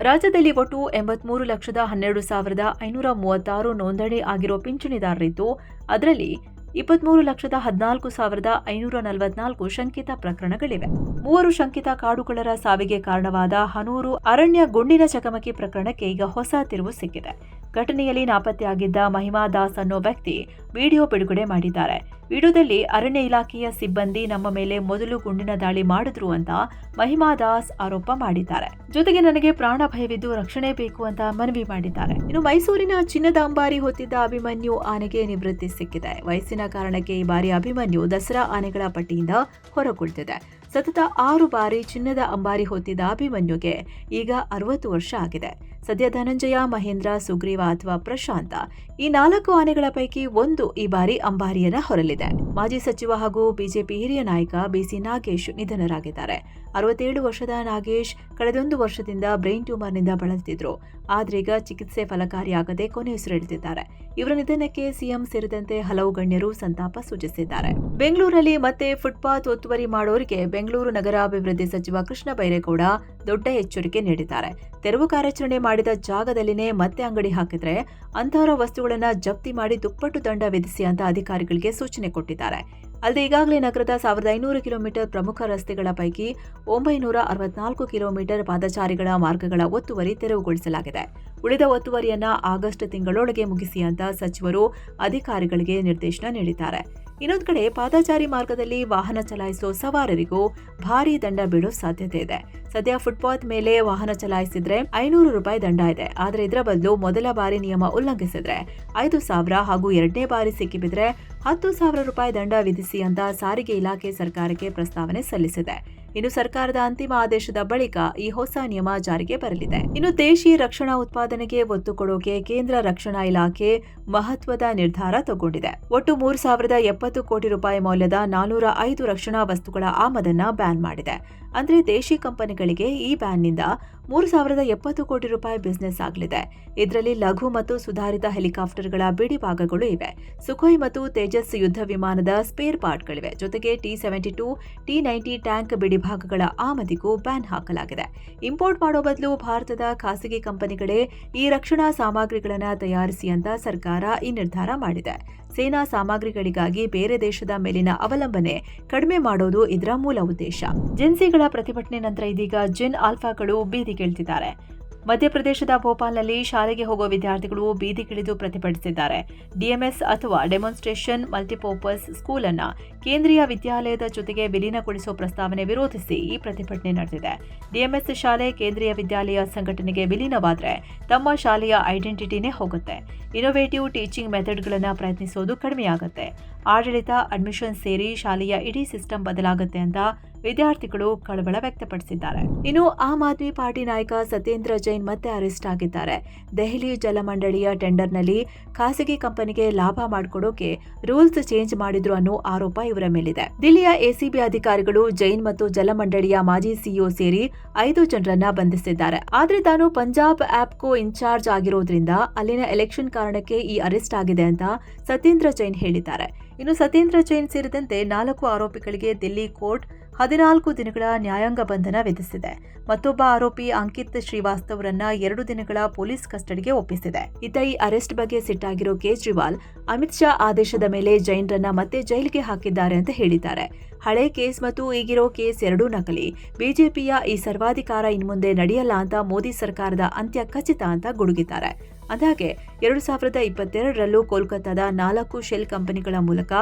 ರಾಜ್ಯದಲ್ಲಿ ಒಟ್ಟು 83,12,536 ನೋಂದಣಿ ಆಗಿರೋ ಪಿಂಚಣಿದಾರರಿದ್ದು ಅದರಲ್ಲಿ 23,14,544 ಶಂಕಿತ ಪ್ರಕರಣಗಳಿವೆ. 3 ಶಂಕಿತ ಕಾಡುಗೊಳ್ಳರ ಸಾವಿಗೆ ಕಾರಣವಾದ ಹನೂರು ಅರಣ್ಯ ಗುಂಡಿನ ಚಕಮಕಿ ಪ್ರಕರಣಕ್ಕೆ ಈಗ ಹೊಸ ತಿರುವು ಸಿಕ್ಕಿದೆ. ಘಟನೆಯಲ್ಲಿ ನಾಪತ್ತೆಯಾಗಿದ್ದ ಮಹಿಮಾ ದಾಸ್ ಅನ್ನೋ ವ್ಯಕ್ತಿ ವಿಡಿಯೋ ಬಿಡುಗಡೆ ಮಾಡಿದ್ದಾರೆ. ವಿಡಿಯೋದಲ್ಲಿ ಅರಣ್ಯ ಇಲಾಖೆಯ ಸಿಬ್ಬಂದಿ ನಮ್ಮ ಮೇಲೆ ಮೊದಲು ಗುಂಡಿನ ದಾಳಿ ಮಾಡಿದ್ರು ಅಂತ ಮಹಿಮಾ ದಾಸ್ ಆರೋಪ ಮಾಡಿದ್ದಾರೆ. ಜೊತೆಗೆ ನನಗೆ ಪ್ರಾಣ ಭಯವಿದ್ದು ರಕ್ಷಣೆ ಬೇಕು ಅಂತ ಮನವಿ ಮಾಡಿದ್ದಾರೆ. ಇನ್ನು ಮೈಸೂರಿನ ಚಿನ್ನದ ಅಂಬಾರಿ ಹೊತ್ತಿದ್ದ ಅಭಿಮನ್ಯು ಆನೆಗೆ ನಿವೃತ್ತಿ ಸಿಕ್ಕಿದೆ. ವಯಸ್ಸಿನ ಕಾರಣಕ್ಕೆ ಈ ಬಾರಿ ಅಭಿಮನ್ಯು ದಸರಾ ಆನೆಗಳ ಪಟ್ಟಿಯಿಂದ ಹೊರಗುಳಿದಿದೆ. ಸತತ 6 ಬಾರಿ ಚಿನ್ನದ ಅಂಬಾರಿ ಹೊತ್ತಿದ್ದ ಅಭಿಮನ್ಯುಗೆ ಈಗ 60 ವರ್ಷ ಆಗಿದೆ. ಸದ್ಯ ಧನಂಜಯ, ಮಹೇಂದ್ರ, ಸುಗ್ರೀವ ಅಥವಾ ಪ್ರಶಾಂತ ಈ 4 ಆನೆಗಳ ಪೈಕಿ ಒಂದು ಈ ಬಾರಿ ಅಂಬಾರಿಯನ್ನ ಹೊರಲಿದೆ. ಮಾಜಿ ಸಚಿವ ಹಾಗೂ ಬಿಜೆಪಿ ಹಿರಿಯ ನಾಯಕ ಬಿಸಿ ನಾಗೇಶ್ ನಿಧನರಾಗಿದ್ದಾರೆ. 67 ವರ್ಷದ ನಾಗೇಶ್ ಕಳೆದೊಂದು ವರ್ಷದಿಂದ ಬ್ರೈನ್ ಟ್ಯೂಮರ್ನಿಂದ ಬಳಲುತ್ತಿದ್ರು. ಆದ್ರೀಗ ಚಿಕಿತ್ಸೆ ಫಲಕಾರಿಯಾಗದೆ ಕೊನೆಯುಸಿರೆಳೆದಿದ್ದಾರೆ. ಇವರ ನಿಧನಕ್ಕೆ ಸಿಎಂ ಸೇರಿದಂತೆ ಹಲವು ಗಣ್ಯರು ಸಂತಾಪ ಸೂಚಿಸಿದ್ದಾರೆ. ಬೆಂಗಳೂರಲ್ಲಿ ಮತ್ತೆ ಫುಟ್ಪಾತ್ ಒತ್ತುವರಿ ಮಾಡೋರಿಗೆ ಬೆಂಗಳೂರು ನಗರಾಭಿವೃದ್ಧಿ ಸಚಿವ ಕೃಷ್ಣ ಬೈರೇಗೌಡ ದೊಡ್ಡ ಎಚ್ಚರಿಕೆ ನೀಡಿದ್ದಾರೆ. ತೆರವು ಕಾರ್ಯಾಚರಣೆ ಮಾಡಿದ ಜಾಗದಲ್ಲಿನೇ ಮತ್ತೆ ಅಂಗಡಿ ಹಾಕಿದ್ರೆ ಅಂತಹವರ ವಸ್ತುಗಳನ್ನ ಜಪ್ತಿ ಮಾಡಿ ದುಪ್ಪಟ್ಟು ದಂಡ ವಿಧಿಸಿ ಅಂತ ಅಧಿಕಾರಿಗಳಿಗೆ ಸೂಚನೆ ಕೊಟ್ಟಿದ್ದಾರೆ. ಅಲ್ಲದೆ ಈಗಾಗಲೇ ನಗರದ 1500 ಕಿಲೋಮೀಟರ್ ಪ್ರಮುಖ ರಸ್ತೆಗಳ ಪೈಕಿ 964 ಕಿಲೋಮೀಟರ್ ಪಾದಚಾರಿಗಳ ಮಾರ್ಗಗಳ ಒತ್ತುವರಿ ತೆರವುಗೊಳಿಸಲಾಗಿದೆ. ಉಳಿದ ಒತ್ತುವರಿಯನ್ನ ಆಗಸ್ಟ್ ತಿಂಗಳೊಳಗೆ ಮುಗಿಸಿ ಅಂತ ಸಚಿವರು ಅಧಿಕಾರಿಗಳಿಗೆ ನಿರ್ದೇಶನ ನೀಡಿದ್ದಾರೆ. ಇನ್ನೊಂದು ಕಡೆ ಪಾದಚಾರಿ ಮಾರ್ಗದಲ್ಲಿ ವಾಹನ ಚಲಾಯಿಸೋ ಸವಾರರಿಗೂ ಭಾರೀ ದಂಡ ಬೀಳೋ ಸಾಧ್ಯತೆ ಇದೆ. ಸದ್ಯ ಫುಟ್ಪಾತ್ ಮೇಲೆ ವಾಹನ ಚಲಾಯಿಸಿದ್ರೆ 500 ರೂಪಾಯಿ ದಂಡ ಇದೆ. ಆದರೆ ಇದರ ಬದಲು ಮೊದಲ ಬಾರಿ ನಿಯಮ ಉಲ್ಲಂಘಿಸಿದ್ರೆ 5,000 ಹಾಗೂ ಎರಡನೇ ಬಾರಿ ಸಿಕ್ಕಿಬಿದ್ರೆ 10,000 ರೂಪಾಯಿ ದಂಡ ವಿಧಿಸಿ ಅಂತ ಸಾರಿಗೆ ಇಲಾಖೆ ಸರ್ಕಾರಕ್ಕೆ ಪ್ರಸ್ತಾವನೆ ಸಲ್ಲಿಸಿದೆ. ಇನ್ನು ಸರ್ಕಾರದ ಅಂತಿಮ ಆದೇಶದ ಬಳಿಕ ಈ ಹೊಸ ನಿಯಮ ಜಾರಿಗೆ ಬರಲಿದೆ. ಇನ್ನು ದೇಶಿ ರಕ್ಷಣಾ ಉತ್ಪಾದನೆಗೆ ಒತ್ತು ಕೊಡೋಕೆ ಕೇಂದ್ರ ರಕ್ಷಣಾ ಇಲಾಖೆ ಮಹತ್ವದ ನಿರ್ಧಾರ ತಗೊಂಡಿದೆ. ಒಟ್ಟು 3,070 ಕೋಟಿ ರೂಪಾಯಿ ಮೌಲ್ಯದ 405 ರಕ್ಷಣಾ ವಸ್ತುಗಳ ಆಮದನ್ನ ಬ್ಯಾನ್ ಮಾಡಿದೆ. ಅಂದ್ರೆ ದೇಶಿ ಕಂಪನಿಗಳಿಗೆ ಈ ಬ್ಯಾನ್ನಿಂದ 3,070 ಕೋಟಿ ರೂಪಾಯಿ ಬಿಸಿನೆಸ್ ಆಗಲಿದೆ. ಇದರಲ್ಲಿ ಲಘು ಮತ್ತು ಸುಧಾರಿತ ಹೆಲಿಕಾಪ್ಟರ್ಗಳ ಬಿಡಿ ಭಾಗಗಳು ಇವೆ. ಸುಖೋಯ್ ಮತ್ತು ತೇಜಸ್ ಯುದ್ಧ ವಿಮಾನದ ಸ್ಪೇರ್ ಪಾರ್ಟ್ಗಳಿವೆ. ಜೊತೆಗೆ T-72, T-90 ಟ್ಯಾಂಕ್ ಬಿಡಿ ಭಾಗಗಳ ಆಮದಿಗೂ ಬ್ಯಾನ್ ಹಾಕಲಾಗಿದೆ. ಇಂಪೋರ್ಟ್ ಮಾಡೋ ಬದಲು ಭಾರತದ ಖಾಸಗಿ ಕಂಪನಿಗಳೇ ಈ ರಕ್ಷಣಾ ಸಾಮಗ್ರಿಗಳನ್ನು ತಯಾರಿಸಿ ಅಂತ ಸರ್ಕಾರ ಈ ನಿರ್ಧಾರ ಮಾಡಿದೆ. ಸೇನಾ ಸಾಮಗ್ರಿಗಳಿಗಾಗಿ ಬೇರೆ ದೇಶದ ಮೇಲಿನ ಅವಲಂಬನೆ ಕಡಿಮೆ ಮಾಡೋದು ಇದರ ಮೂಲ ಉದ್ದೇಶ. ಜೆನ್ಸಿಗಳ ಪ್ರತಿಭಟನೆ ನಂತರ ಇದೀಗ ಜೆನ್ ಆಲ್ಫಾಗಳು ಬೀದಿಗಿಳಿದಿದ್ದಾರೆ. ಮಧ್ಯಪ್ರದೇಶದ ಭೋಪಾಲ್ನಲ್ಲಿ ಶಾಲೆಗೆ ಹೋಗುವ ವಿದ್ಯಾರ್ಥಿಗಳು ಬೀದಿಗಿಳಿದು ಪ್ರತಿಭಟಿಸಿದ್ದಾರೆ. ಡಿಎಂಎಸ್ ಅಥವಾ ಡೆಮಾನ್ಸ್ಟ್ರೇಷನ್ ಮಲ್ಟಿಪರ್ಪಸ್ ಸ್ಕೂಲ್ ಅನ್ನ ಕೇಂದ್ರೀಯ ವಿದ್ಯಾಲಯದ ಜೊತೆಗೆ ವಿಲೀನಗೊಳಿಸುವ ಪ್ರಸ್ತಾವನೆ ವಿರೋಧಿಸಿ ಈ ಪ್ರತಿಭಟನೆ ನಡೆದಿದೆ. ಡಿಎಂಎಸ್ ಶಾಲೆ ಕೇಂದ್ರೀಯ ವಿದ್ಯಾಲಯ ಸಂಘಟನೆಗೆ ವಿಲೀನವಾದರೆ ತಮ್ಮ ಶಾಲೆಯ ಐಡೆಂಟಿಟಿನೇ ಹೋಗುತ್ತೆ. ಇನೋವೇಟಿವ್ ಟೀಚಿಂಗ್ ಮೆಥಡ್ಗಳನ್ನು ಪ್ರಯತ್ನಿಸೋದು ಕಡಿಮೆಯಾಗುತ್ತೆ. ಆಡಳಿತ, ಅಡ್ಮಿಷನ್ ಸೇರಿ ಶಾಲೆಯ ಇಡೀ ಸಿಸ್ಟಮ್ ಬದಲಾಗುತ್ತೆ ಅಂತ ವಿದ್ಯಾರ್ಥಿಗಳು ಕಳವಳ ವ್ಯಕ್ತಪಡಿಸಿದ್ದಾರೆ. ಇನ್ನು ಆಮ್ ಆದ್ಮಿ ಪಾರ್ಟಿ ನಾಯಕ ಸತ್ಯೇಂದ್ರ ಜೈನ್ ಮತ್ತೆ ಅರೆಸ್ಟ್ ಆಗಿದ್ದಾರೆ. ದೆಹಲಿ ಜಲಮಂಡಳಿಯ ಟೆಂಡರ್ನಲ್ಲಿ ಖಾಸಗಿ ಕಂಪನಿಗೆ ಲಾಭ ಮಾಡಿಕೊಡೋಕೆ ರೂಲ್ಸ್ ಚೇಂಜ್ ಮಾಡಿದ್ರು ಅನ್ನೋ ಆರೋಪ ಇವರ ಮೇಲಿದೆ. ದಿಲ್ಲಿಯ ಎಸಿಬಿ ಅಧಿಕಾರಿಗಳು ಜೈನ್ ಮತ್ತು ಜಲಮಂಡಳಿಯ ಮಾಜಿ ಸಿಇಒ ಸೇರಿ 5 ಜನರನ್ನ ಬಂಧಿಸಿದ್ದಾರೆ. ಆದ್ರೆ ತಾನು ಪಂಜಾಬ್ ಆಪ್ಕೋ ಇನ್ಚಾರ್ಜ್ ಆಗಿರೋದ್ರಿಂದ ಅಲ್ಲಿನ ಎಲೆಕ್ಷನ್ ಕಾರಣಕ್ಕೆ ಈ ಅರೆಸ್ಟ್ ಆಗಿದೆ ಅಂತ ಸತ್ಯೇಂದ್ರ ಜೈನ್ ಹೇಳಿದ್ದಾರೆ. ಇನ್ನು ಸತ್ಯೇಂದ್ರ ಜೈನ್ ಸೇರಿದಂತೆ 4 ಆರೋಪಿಗಳಿಗೆ ದಿಲ್ಲಿ ಕೋರ್ಟ್ 14 ದಿನಗಳ ನ್ಯಾಯಾಂಗ ಬಂಧನ ವಿಧಿಸಿದೆ. ಮತ್ತೊಬ್ಬ ಆರೋಪಿ ಅಂಕಿತ್ ಶ್ರೀವಾಸ್ತವರನ್ನ 2 ದಿನಗಳ ಪೊಲೀಸ್ ಕಸ್ಟಡಿಗೆ ಒಪ್ಪಿಸಿದೆ. ಇತ್ತ ಈ ಅರೆಸ್ಟ್ ಬಗ್ಗೆ ಸಿಟ್ಟಾಗಿರೋ ಕೇಜ್ರಿವಾಲ್ ಅಮಿತ್ ಶಾ ಆದೇಶದ ಮೇಲೆ ಜೈನ್ರನ್ನ ಮತ್ತೆ ಜೈಲಿಗೆ ಹಾಕಿದ್ದಾರೆ ಅಂತ ಹೇಳಿದ್ದಾರೆ. ಹಳೆ ಕೇಸ್ ಮತ್ತು ಈಗಿರೋ ಕೇಸ್ ಎರಡೂ ನಕಲಿ. ಬಿಜೆಪಿಯ ಈ ಸರ್ವಾಧಿಕಾರ ಇನ್ಮುಂದೆ ನಡೆಯಲ್ಲ ಅಂತ ಮೋದಿ ಸರ್ಕಾರದ ಅಂತ್ಯ ಖಚಿತ ಅಂತ ಗುಡುಗಿದ್ದಾರೆ. ಅಂದಾಗೆ 2022ರಲ್ಲೂ ಕೋಲ್ಕತ್ತಾದ 4 ಶೆಲ್ ಕಂಪನಿಗಳ ಮೂಲಕ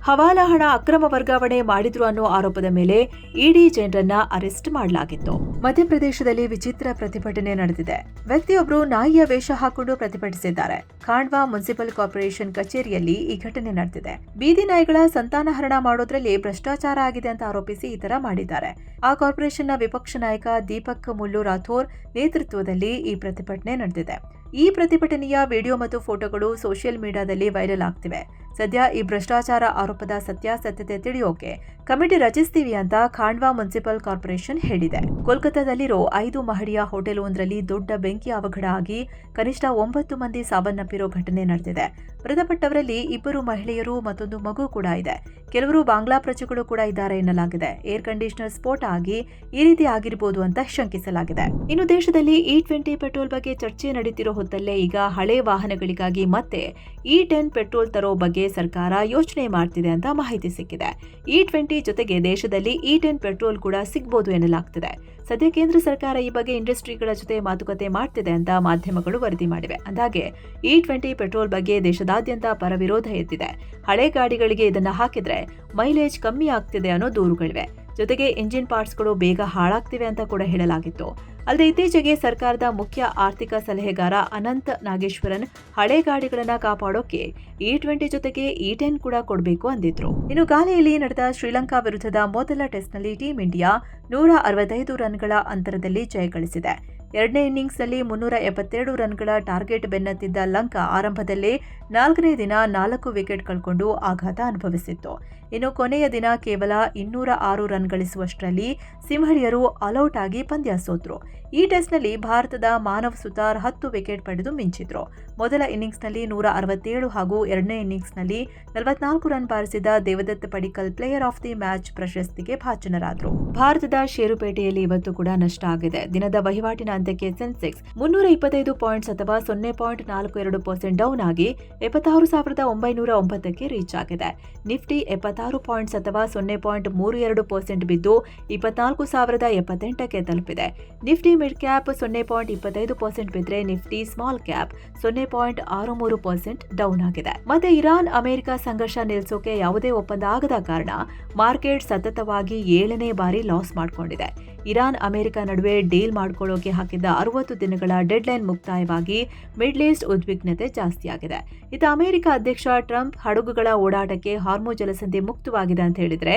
ಹವಾಲಾ ಹಣ ಅಕ್ರಮ ವರ್ಗಾವಣೆ ಮಾಡಿದ್ರು ಅನ್ನೋ ಆರೋಪದ ಮೇಲೆ ಇಡಿ ಜೈನ್ರನ್ನ ಅರೆಸ್ಟ್ ಮಾಡಲಾಗಿತ್ತು. ಮಧ್ಯಪ್ರದೇಶದಲ್ಲಿ ವಿಚಿತ್ರ ಪ್ರತಿಭಟನೆ ನಡೆದಿದೆ. ವ್ಯಕ್ತಿಯೊಬ್ಬರು ನಾಯಿಯ ವೇಷ ಹಾಕೊಂಡು ಪ್ರತಿಭಟಿಸಿದ್ದಾರೆ. ಖಾಂಡ್ವಾ ಮುನ್ಸಿಪಲ್ ಕಾರ್ಪೊರೇಷನ್ ಕಚೇರಿಯಲ್ಲಿ ಈ ಘಟನೆ ನಡೆದಿದೆ. ಬೀದಿ ನಾಯಿಗಳ ಸಂತಾನಹರಣ ಮಾಡೋದ್ರಲ್ಲಿ ಭ್ರಷ್ಟಾಚಾರ ಆಗಿದೆ ಅಂತ ಆರೋಪಿಸಿ ಈ ತರ ಮಾಡಿದ್ದಾರೆ. ಆ ಕಾರ್ಪೊರೇಷನ್ನ ವಿಪಕ್ಷ ನಾಯಕ ದೀಪಕ್ ಮುಲ್ಲು ರಾಥೋರ್ ನೇತೃತ್ವದಲ್ಲಿ ಈ ಪ್ರತಿಭಟನೆ ನಡೆದಿದೆ. ಈ ಪ್ರತಿಭಟನೆಯ ವಿಡಿಯೋ ಮತ್ತು ಫೋಟೋಗಳು ಸೋಷಿಯಲ್ ಮೀಡಿಯಾದಲ್ಲಿ ವೈರಲ್ ಆಗ್ತಿವೆ. ಸದ್ಯ ಈ ಭ್ರಷ್ಟಾಚಾರ ಆರೋಪದ ಸತ್ಯಾಸತ್ಯತೆ ತಿಳಿಯೋಕೆ ಕಮಿಟಿ ರಚಿಸ್ತೀವಿ ಅಂತ ಖಾಂಡ್ವಾ ಮುನ್ಸಿಪಲ್ ಕಾರ್ಪೊರೇಷನ್ ಹೇಳಿದೆ. ಕೋಲ್ಕತ್ತಾದಲ್ಲಿರೋ 5 ಮಹಡಿಯ ಹೋಟೆಲ್ ಒಂದರಲ್ಲಿ ದೊಡ್ಡ ಬೆಂಕಿ ಅವಘಡ ಆಗಿ ಕನಿಷ್ಠ 9 ಮಂದಿ ಸಾವನ್ನಪ್ಪಿರೋ ಘಟನೆ ನಡೆದಿದೆ. ಮೃತಪಟ್ಟವರಲ್ಲಿ 2 ಮಹಿಳೆಯರು ಮತ್ತೊಂದು ಮಗು ಕೂಡ ಇದೆ. ಕೆಲವರು ಬಾಂಗ್ಲಾ ಪ್ರಜೆಗಳು ಕೂಡ ಇದ್ದಾರೆ ಎನ್ನಲಾಗಿದೆ. ಏರ್ ಕಂಡೀಷನರ್ ಸ್ಫೋಟ ಆಗಿ ಈ ರೀತಿ ಆಗಿರಬಹುದು ಅಂತ ಶಂಕಿಸಲಾಗಿದೆ. ಇನ್ನು ದೇಶದಲ್ಲಿ E20 ಪೆಟ್ರೋಲ್ ಬಗ್ಗೆ ಚರ್ಚೆ ನಡೀತಿರೋ ಹೊತ್ತಲ್ಲೇ ಈಗ ಹಳೆ ವಾಹನಗಳಿಗಾಗಿ ಮತ್ತೆ E10 ಪೆಟ್ರೋಲ್ ತರೋ ಬಗ್ಗೆ ಸರ್ಕಾರ ಯೋಚನೆ ಮಾಡ್ತಿದೆ ಅಂತ ಮಾಹಿತಿ ಸಿಕ್ಕಿದೆ. E20 ಜೊತೆಗೆ ದೇಶದಲ್ಲಿ E10 ಪೆಟ್ರೋಲ್ ಕೂಡ ಸಿಗಬಹುದು ಎನ್ನಲಾಗ್ತಿದೆ. ಸದ್ಯ ಕೇಂದ್ರ ಸರ್ಕಾರ ಈ ಬಗ್ಗೆ ಇಂಡಸ್ಟ್ರಿಗಳ ಜೊತೆ ಮಾತುಕತೆ ಮಾಡ್ತಿದೆ ಅಂತ ಮಾಧ್ಯಮಗಳು ವರದಿ ಮಾಡಿವೆ. ಅಂದಾಗೆ E20 ಪೆಟ್ರೋಲ್ ಬಗ್ಗೆ ದೇಶದಾದ್ಯಂತ ಪರವಿರೋಧ ಎದ್ದಿದೆ. ಹಳೆ ಗಾಡಿಗಳಿಗೆ ಇದನ್ನ ಹಾಕಿದ್ರೆ ಮೈಲೇಜ್ ಕಮ್ಮಿ ಆಗ್ತಿದೆ ಅನ್ನೋ ದೂರುಗಳಿವೆ. ಜೊತೆಗೆ ಇಂಜಿನ್ ಪಾರ್ಟ್ಸ್ಗಳು ಬೇಗ ಹಾಳಾಗ್ತಿವೆ ಅಂತ ಕೂಡ ಹೇಳಲಾಗಿತ್ತು. ಅಲ್ಲದೆ ಇತ್ತೀಚೆಗೆ ಸರ್ಕಾರದ ಮುಖ್ಯ ಆರ್ಥಿಕ ಸಲಹೆಗಾರ ಅನಂತ್ ನಾಗೇಶ್ವರನ್ ಹಳೆ ಗಾಡಿಗಳನ್ನ ಕಾಪಾಡೋಕೆ E20 ಜೊತೆಗೆ E10 ಕೂಡ ಕೊಡಬೇಕು ಅಂದಿದ್ರು. ಇನ್ನು ಗಾಲೆಯಲ್ಲಿ ನಡೆದ ಶ್ರೀಲಂಕಾ ವಿರುದ್ಧದ ಮೊದಲ ಟೆಸ್ಟ್ನಲ್ಲಿ ಟೀಂ ಇಂಡಿಯಾ 165 ರನ್ಗಳ ಅಂತರದಲ್ಲಿ ಜಯ ಗಳಿಸಿದೆ. ಎರಡನೇ ಇನ್ನಿಂಗ್ಸ್ನಲ್ಲಿ 372 ರನ್ಗಳ ಟಾರ್ಗೆಟ್ ಬೆನ್ನತ್ತಿದ್ದ ಲಂಕಾ ಆರಂಭದಲ್ಲೇ 4ನೇ ದಿನ 4 ವಿಕೆಟ್ ಕಳ್ಕೊಂಡು ಆಘಾತ ಅನುಭವಿಸಿತ್ತು. ಇನ್ನು ಕೊನೆಯ ದಿನ ಕೇವಲ 206 ರನ್ ಗಳಿಸುವಷ್ಟರಲ್ಲಿ ಸಿಂಹಳಿಯರು ಆಲ್ಔಟ್ ಆಗಿ ಪಂದ್ಯ ಸೋತರು. ಈ ಟೆಸ್ಟ್ನಲ್ಲಿ ಭಾರತದ ಮಾನವ್ ಸುತಾರ್ 10 ವಿಕೆಟ್ ಪಡೆದು ಮಿಂಚಿದ್ರು. ಮೊದಲ ಇನ್ನಿಂಗ್ಸ್ನಲ್ಲಿ 167 ಹಾಗೂ ಎರಡನೇ ಇನ್ನಿಂಗ್ಸ್ನಲ್ಲಿ 44 ರನ್ ಬಾರಿಸಿದ Devdutt Padikkal player of the match ಪ್ರಶಸ್ತಿಗೆ ಭಾಜನರಾದರು. ಭಾರತದ ಷೇರುಪೇಟೆಯಲ್ಲಿ ಇವತ್ತು ಕೂಡ ನಷ್ಟ ಆಗಿದೆ. ದಿನದ ವಹಿವಾಟಿನ ಅಂತ್ಯಕ್ಕೆ ಸೆನ್ಸೆಕ್ಸ್ 325 ಪಾಯಿಂಟ್ಸ್ ಅಥವಾ 0.42% ಡೌನ್ ಆಗಿ 76,909ಕ್ಕೆ ರೀಚ್ ಆಗಿದೆ. ನಿಫ್ಟಿ 76 ಪಾಯಿಂಟ್ಸ್ ಅಥವಾ 0.32% ಬಿದ್ದು 24,078ಕ್ಕೆ ತಲುಪಿದೆ. ನಿಫ್ಟಿ ಮಿಡ್ ಕ್ಯಾಪ್ 0.25% ಬಿದ್ದರೆ ನಿಫ್ಟಿ ಸ್ಮಾಲ್ ಕ್ಯಾಪ್ 0.63% ಡೌನ್ ಆಗಿದೆ. ಮತ್ತೆ ಇರಾನ್ ಅಮೆರಿಕ ಸಂಘರ್ಷ ನಿಲ್ಲಿಸೋಕೆ ಯಾವುದೇ ಒಪ್ಪಂದ ಆಗದ ಕಾರಣ ಮಾರ್ಕೆಟ್ ಸತತವಾಗಿ 7ನೇ ಬಾರಿ ಲಾಸ್ ಮಾಡಿಕೊಂಡಿದೆ. ಇರಾನ್ ಅಮೆರಿಕ ನಡುವೆ ಡೀಲ್ ಮಾಡಿಕೊಳ್ಳೋಕೆ ಹಾಕಿದ್ದ 60 ದಿನಗಳ ಡೆಡ್ಲೈನ್ ಮುಕ್ತಾಯವಾಗಿ ಮಿಡ್ಲ್ ಈಸ್ಟ್ ಉದ್ವಿಗ್ನತೆ ಜಾಸ್ತಿಯಾಗಿದೆ. ಇತ್ತ ಅಮೆರಿಕ ಅಧ್ಯಕ್ಷ ಟ್ರಂಪ್ ಹಡಗುಗಳ ಓಡಾಟಕ್ಕೆ ಹಾರ್ಮುಜ್ ಜಲಸಂಧಿ ಮುಕ್ತವಾಗಿದೆ ಅಂತ ಹೇಳಿದ್ರೆ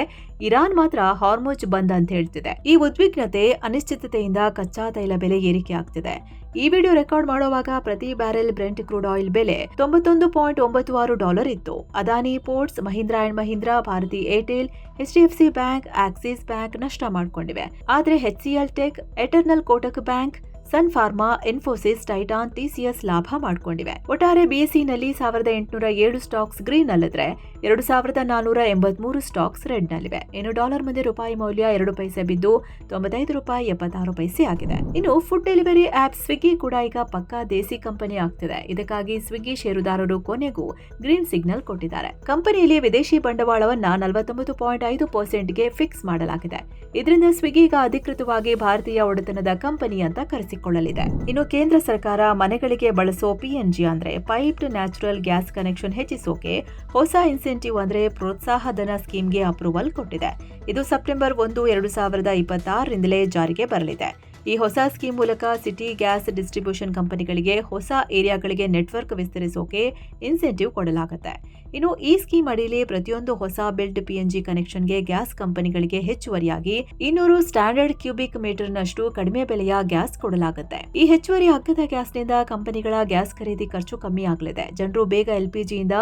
ಇರಾನ್ ಮಾತ್ರ ಹಾರ್ಮುಜ್ ಬಂದ್ ಅಂತ ಹೇಳ್ತಿದೆ. ಈ ಉದ್ವಿಗ್ನತೆ ಅನಿಶ್ಚಿತತೆಯಿಂದ ಕಚ್ಚಾ ತೈಲ ಬೆಲೆ ಏರಿಕೆ ಆಗ್ತಿದೆ. ಈ ವಿಡಿಯೋ ರೆಕಾರ್ಡ್ ಮಾಡುವಾಗ ಪ್ರತಿ ಬ್ಯಾರೆಲ್ ಬ್ರೆಂಟ್ ಕ್ರೂಡ್ ಆಯಿಲ್ ಬೆಲೆ $91.96 ಇತ್ತು. Adani Ports, Mahindra and Mahindra, Bharti Airtel, HDFC bank, Axis bank ನಷ್ಟ ಮಾಡಿಕೊಂಡಿವೆ. ಆದರೆ HCL tech, Eternal Kotak bank, Sun Pharma, Infosys, Titan, TCS ಲಾಭ ಮಾಡಿಕೊಂಡಿವೆ. ಒಟ್ಟಾರೆ BSEನಲ್ಲಿ 1807 ಸ್ಟಾಕ್ಸ್ ಗ್ರೀನ್ ನಲ್ಲಿದ್ರೆ 2483 ಸ್ಟಾಕ್ಸ್ ರೆಡ್ ನಲ್ಲಿವೆ. ಇನ್ನು ಡಾಲರ್ ಮುಂದೆ ರೂಪಾಯಿ ಮೌಲ್ಯ 2 ಪೈಸೆ ಬಿದ್ದು $95.76 ಆಗಿದೆ. ಇನ್ನು ಫುಡ್ ಡೆಲಿವರಿ ಆಪ್ ಸ್ವಿಗ್ಗಿ ಕೂಡ ಈಗ ಪಕ್ಕಾ ದೇಸಿ ಕಂಪನಿ ಆಗ್ತಿದೆ. ಇದಕ್ಕಾಗಿ ಸ್ವಿಗ್ಗಿ ಷೇರುದಾರರು ಕೊನೆಗೂ ಗ್ರೀನ್ ಸಿಗ್ನಲ್ ಕೊಟ್ಟಿದ್ದಾರೆ. ಕಂಪನಿಯಲ್ಲಿ ವಿದೇಶಿ ಬಂಡವಾಳವನ್ನ 49.5%ಗೆ ಫಿಕ್ಸ್ ಮಾಡಲಾಗಿದೆ. ಇದರಿಂದ ಸ್ವಿಗ್ಗಿ ಈಗ ಅಧಿಕೃತವಾಗಿ ಭಾರತೀಯ ಒಡೆತನದ ಕಂಪನಿ ಅಂತ ಕರೆಸಿಕೊಳ್ಳಲಿದೆ. ಇನ್ನು ಕೇಂದ್ರ ಸರ್ಕಾರ ಮನೆಗಳಿಗೆ ಬಳಸೋ PNG ಅಂದ್ರೆ ಪೈಪ್ಡ್ ನ್ಯಾಚುರಲ್ ಗ್ಯಾಸ್ ಕನೆಕ್ಷನ್ ಹೆಚ್ಚಿಸೋಕೆ ಹೊಸ ಇನ್ಸೆಂಟಿವ್ ಅಂದ್ರೆ ಪ್ರೋತ್ಸಾಹ ಧನ ಸ್ಕೀಮ್ಗೆ ಅಪ್ರೂವಲ್ ಕೊಟ್ಟಿದೆ. ಇದು ಸೆಪ್ಟೆಂಬರ್ 1, 2026ರಿಂದಲೇ ಜಾರಿಗೆ ಬರಲಿದೆ. ಈ ಹೊಸ ಸ್ಕೀಮ್ ಮೂಲಕ ಸಿಟಿ ಗ್ಯಾಸ್ ಡಿಸ್ಟ್ರಿಬ್ಯೂಷನ್ ಕಂಪನಿಗಳಿಗೆ ಹೊಸ ಏರಿಯಾಗಳಿಗೆ ನೆಟ್ವರ್ಕ್ ವಿಸ್ತರಿಸೋಕೆ ಇನ್ಸೆಂಟಿವ್ ಕೊಡಲಾಗುತ್ತೆ. ಇನ್ನು ಈ ಸ್ಕೀಮ್ ಅಡಿಯಲ್ಲಿ ಪ್ರತಿಯೊಂದು ಹೊಸ ಬಿಲ್ಡ್ PNG ಕನೆಕ್ಷನ್ಗೆ ಗ್ಯಾಸ್ ಕಂಪನಿಗಳಿಗೆ ಹೆಚ್ಚುವರಿಯಾಗಿ 200 ಸ್ಟ್ಯಾಂಡರ್ಡ್ ಕ್ಯೂಬಿಕ್ ಮೀಟರ್ನಷ್ಟು ಕಡಿಮೆ ಬೆಲೆಯ ಗ್ಯಾಸ್ ಕೊಡಲಾಗುತ್ತೆ. ಈ ಹೆಚ್ಚುವರಿ ಅಗ್ಗದ ಗ್ಯಾಸ್ನಿಂದ ಕಂಪನಿಗಳ ಗ್ಯಾಸ್ ಖರೀದಿ ಖರ್ಚು ಕಮ್ಮಿ ಆಗಲಿದೆ. ಜನರು ಬೇಗ LPGಯಿಂದ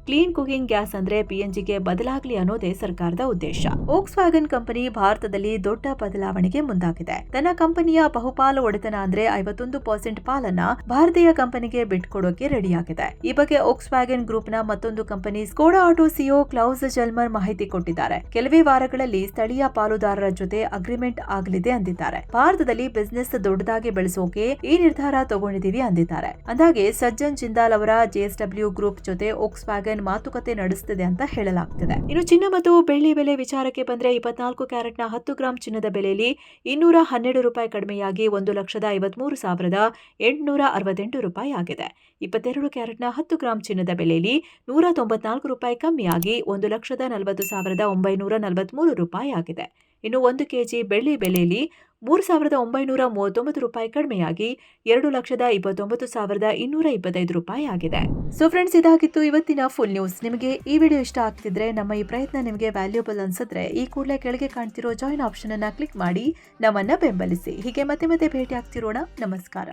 ಕ್ಲೀನ್ ಕುಕಿಂಗ್ ಗ್ಯಾಸ್ ಅಂದ್ರೆ PNGಗೆ ಬದಲಾಗಲಿ ಅನ್ನೋದೇ ಸರ್ಕಾರದ ಉದ್ದೇಶ. ವೋಕ್ಸ್ವ್ಯಾಗನ್ ಕಂಪನಿ ಭಾರತದಲ್ಲಿ ದೊಡ್ಡ ಬದಲಾವಣೆಗೆ ಮುಂದಾಗಿದೆ. ತನ್ನ ಕಂಪನಿಯ ಬಹುಪಾಲು ಒಡೆತನ ಅಂದ್ರೆ 51% ಪಾಲನ್ನ ಭಾರತೀಯ ಕಂಪನಿಗೆ ಬಿಟ್ಕೊಡೋಕೆ ರೆಡಿಯಾಗಿದೆ. ಈ ಬಗ್ಗೆ ವೋಕ್ಸ್ವ್ಯಾಗನ್ ಗ್ರೂಪ್ನ ಮತ್ತೊಂದು company Skoda auto CEO Klaus Zellmer ಮಾಹಿತಿ ಕೊಟ್ಟಿದ್ದಾರೆ. ಕೆಲವೇ ವಾರಗಳಲ್ಲಿ ಸ್ಥಳೀಯ ಪಾಲುದಾರರ ಜೊತೆ ಅಗ್ರಿಮೆಂಟ್ ಆಗಲಿದೆ ಅಂದಿದ್ದಾರೆ. ಭಾರತದಲ್ಲಿ ಬಿಸಿನೆಸ್ ದೊಡ್ಡದಾಗಿ ಬೆಳೆಸೋಕೆ ಈ ನಿರ್ಧಾರ ತಗೊಂಡಿದ್ದೀವಿ ಅಂದಿದ್ದಾರೆ. ಅಂದಾಗೆ ಸಜ್ಜನ್ ಜಿಂದಾಲ್ ಅವರ JSW ಗ್ರೂಪ್ ಜೊತೆ ವೋಕ್ಸ್ವ್ಯಾಗನ್ ಮಾತುಕತೆ ನಡೆಸುತ್ತಿದೆ ಅಂತ ಹೇಳಲಾಗ್ತಿದೆ. ಇನ್ನು ಚಿನ್ನ ಮತ್ತು ಬೆಳ್ಳಿ ಬೆಲೆ ವಿಚಾರಕ್ಕೆ ಬಂದ್ರೆ 24 ಕ್ಯಾರೆಟ್ನ 10 ಗ್ರಾಂ ಚಿನ್ನದ ಬೆಲೆಯಲ್ಲಿ $212 ಕಡಿಮೆಯಾಗಿ $1,53,868 ಆಗಿದೆ. 22 ಕ್ಯಾರೆಟ್ನ 10 ಗ್ರಾಂ ಚಿನ್ನದ ಬೆಲೆಯಲ್ಲಿ $194 ಕಮ್ಮಿಯಾಗಿ $1,40,943 ಆಗಿದೆ. ಇನ್ನು 1 ಕೆಜಿ ಬೆಳ್ಳಿ ಬೆಲೆಯಲ್ಲಿ $3,939 ಕಡಿಮೆಯಾಗಿ $2,29,225 ಆಗಿದೆ. ಸೊ ಫ್ರೆಂಡ್ಸ್, ಇದಾಗಿತ್ತು ಇವತ್ತಿನ ಫುಲ್ ನ್ಯೂಸ್. ನಿಮಗೆ ಈ ವಿಡಿಯೋ ಇಷ್ಟ ಆಗ್ತಿದ್ರೆ, ನಮ್ಮ ಈ ಪ್ರಯತ್ನ ನಿಮಗೆ ವ್ಯಾಲ್ಯೂಬಲ್ ಅನ್ಸಿದ್ರೆ ಈ ಕೂಡಲೇ ಕೆಳಗೆ ಕಾಣ್ತಿರೋ ಜಾಯಿನ್ ಆಪ್ಷನ್ ಅನ್ನ ಕ್ಲಿಕ್ ಮಾಡಿ ನಮ್ಮನ್ನ ಬೆಂಬಲಿಸಿ. ಹೀಗೆ ಮತ್ತೆ ಭೇಟಿ ಆಗ್ತಿರೋಣ. ನಮಸ್ಕಾರ.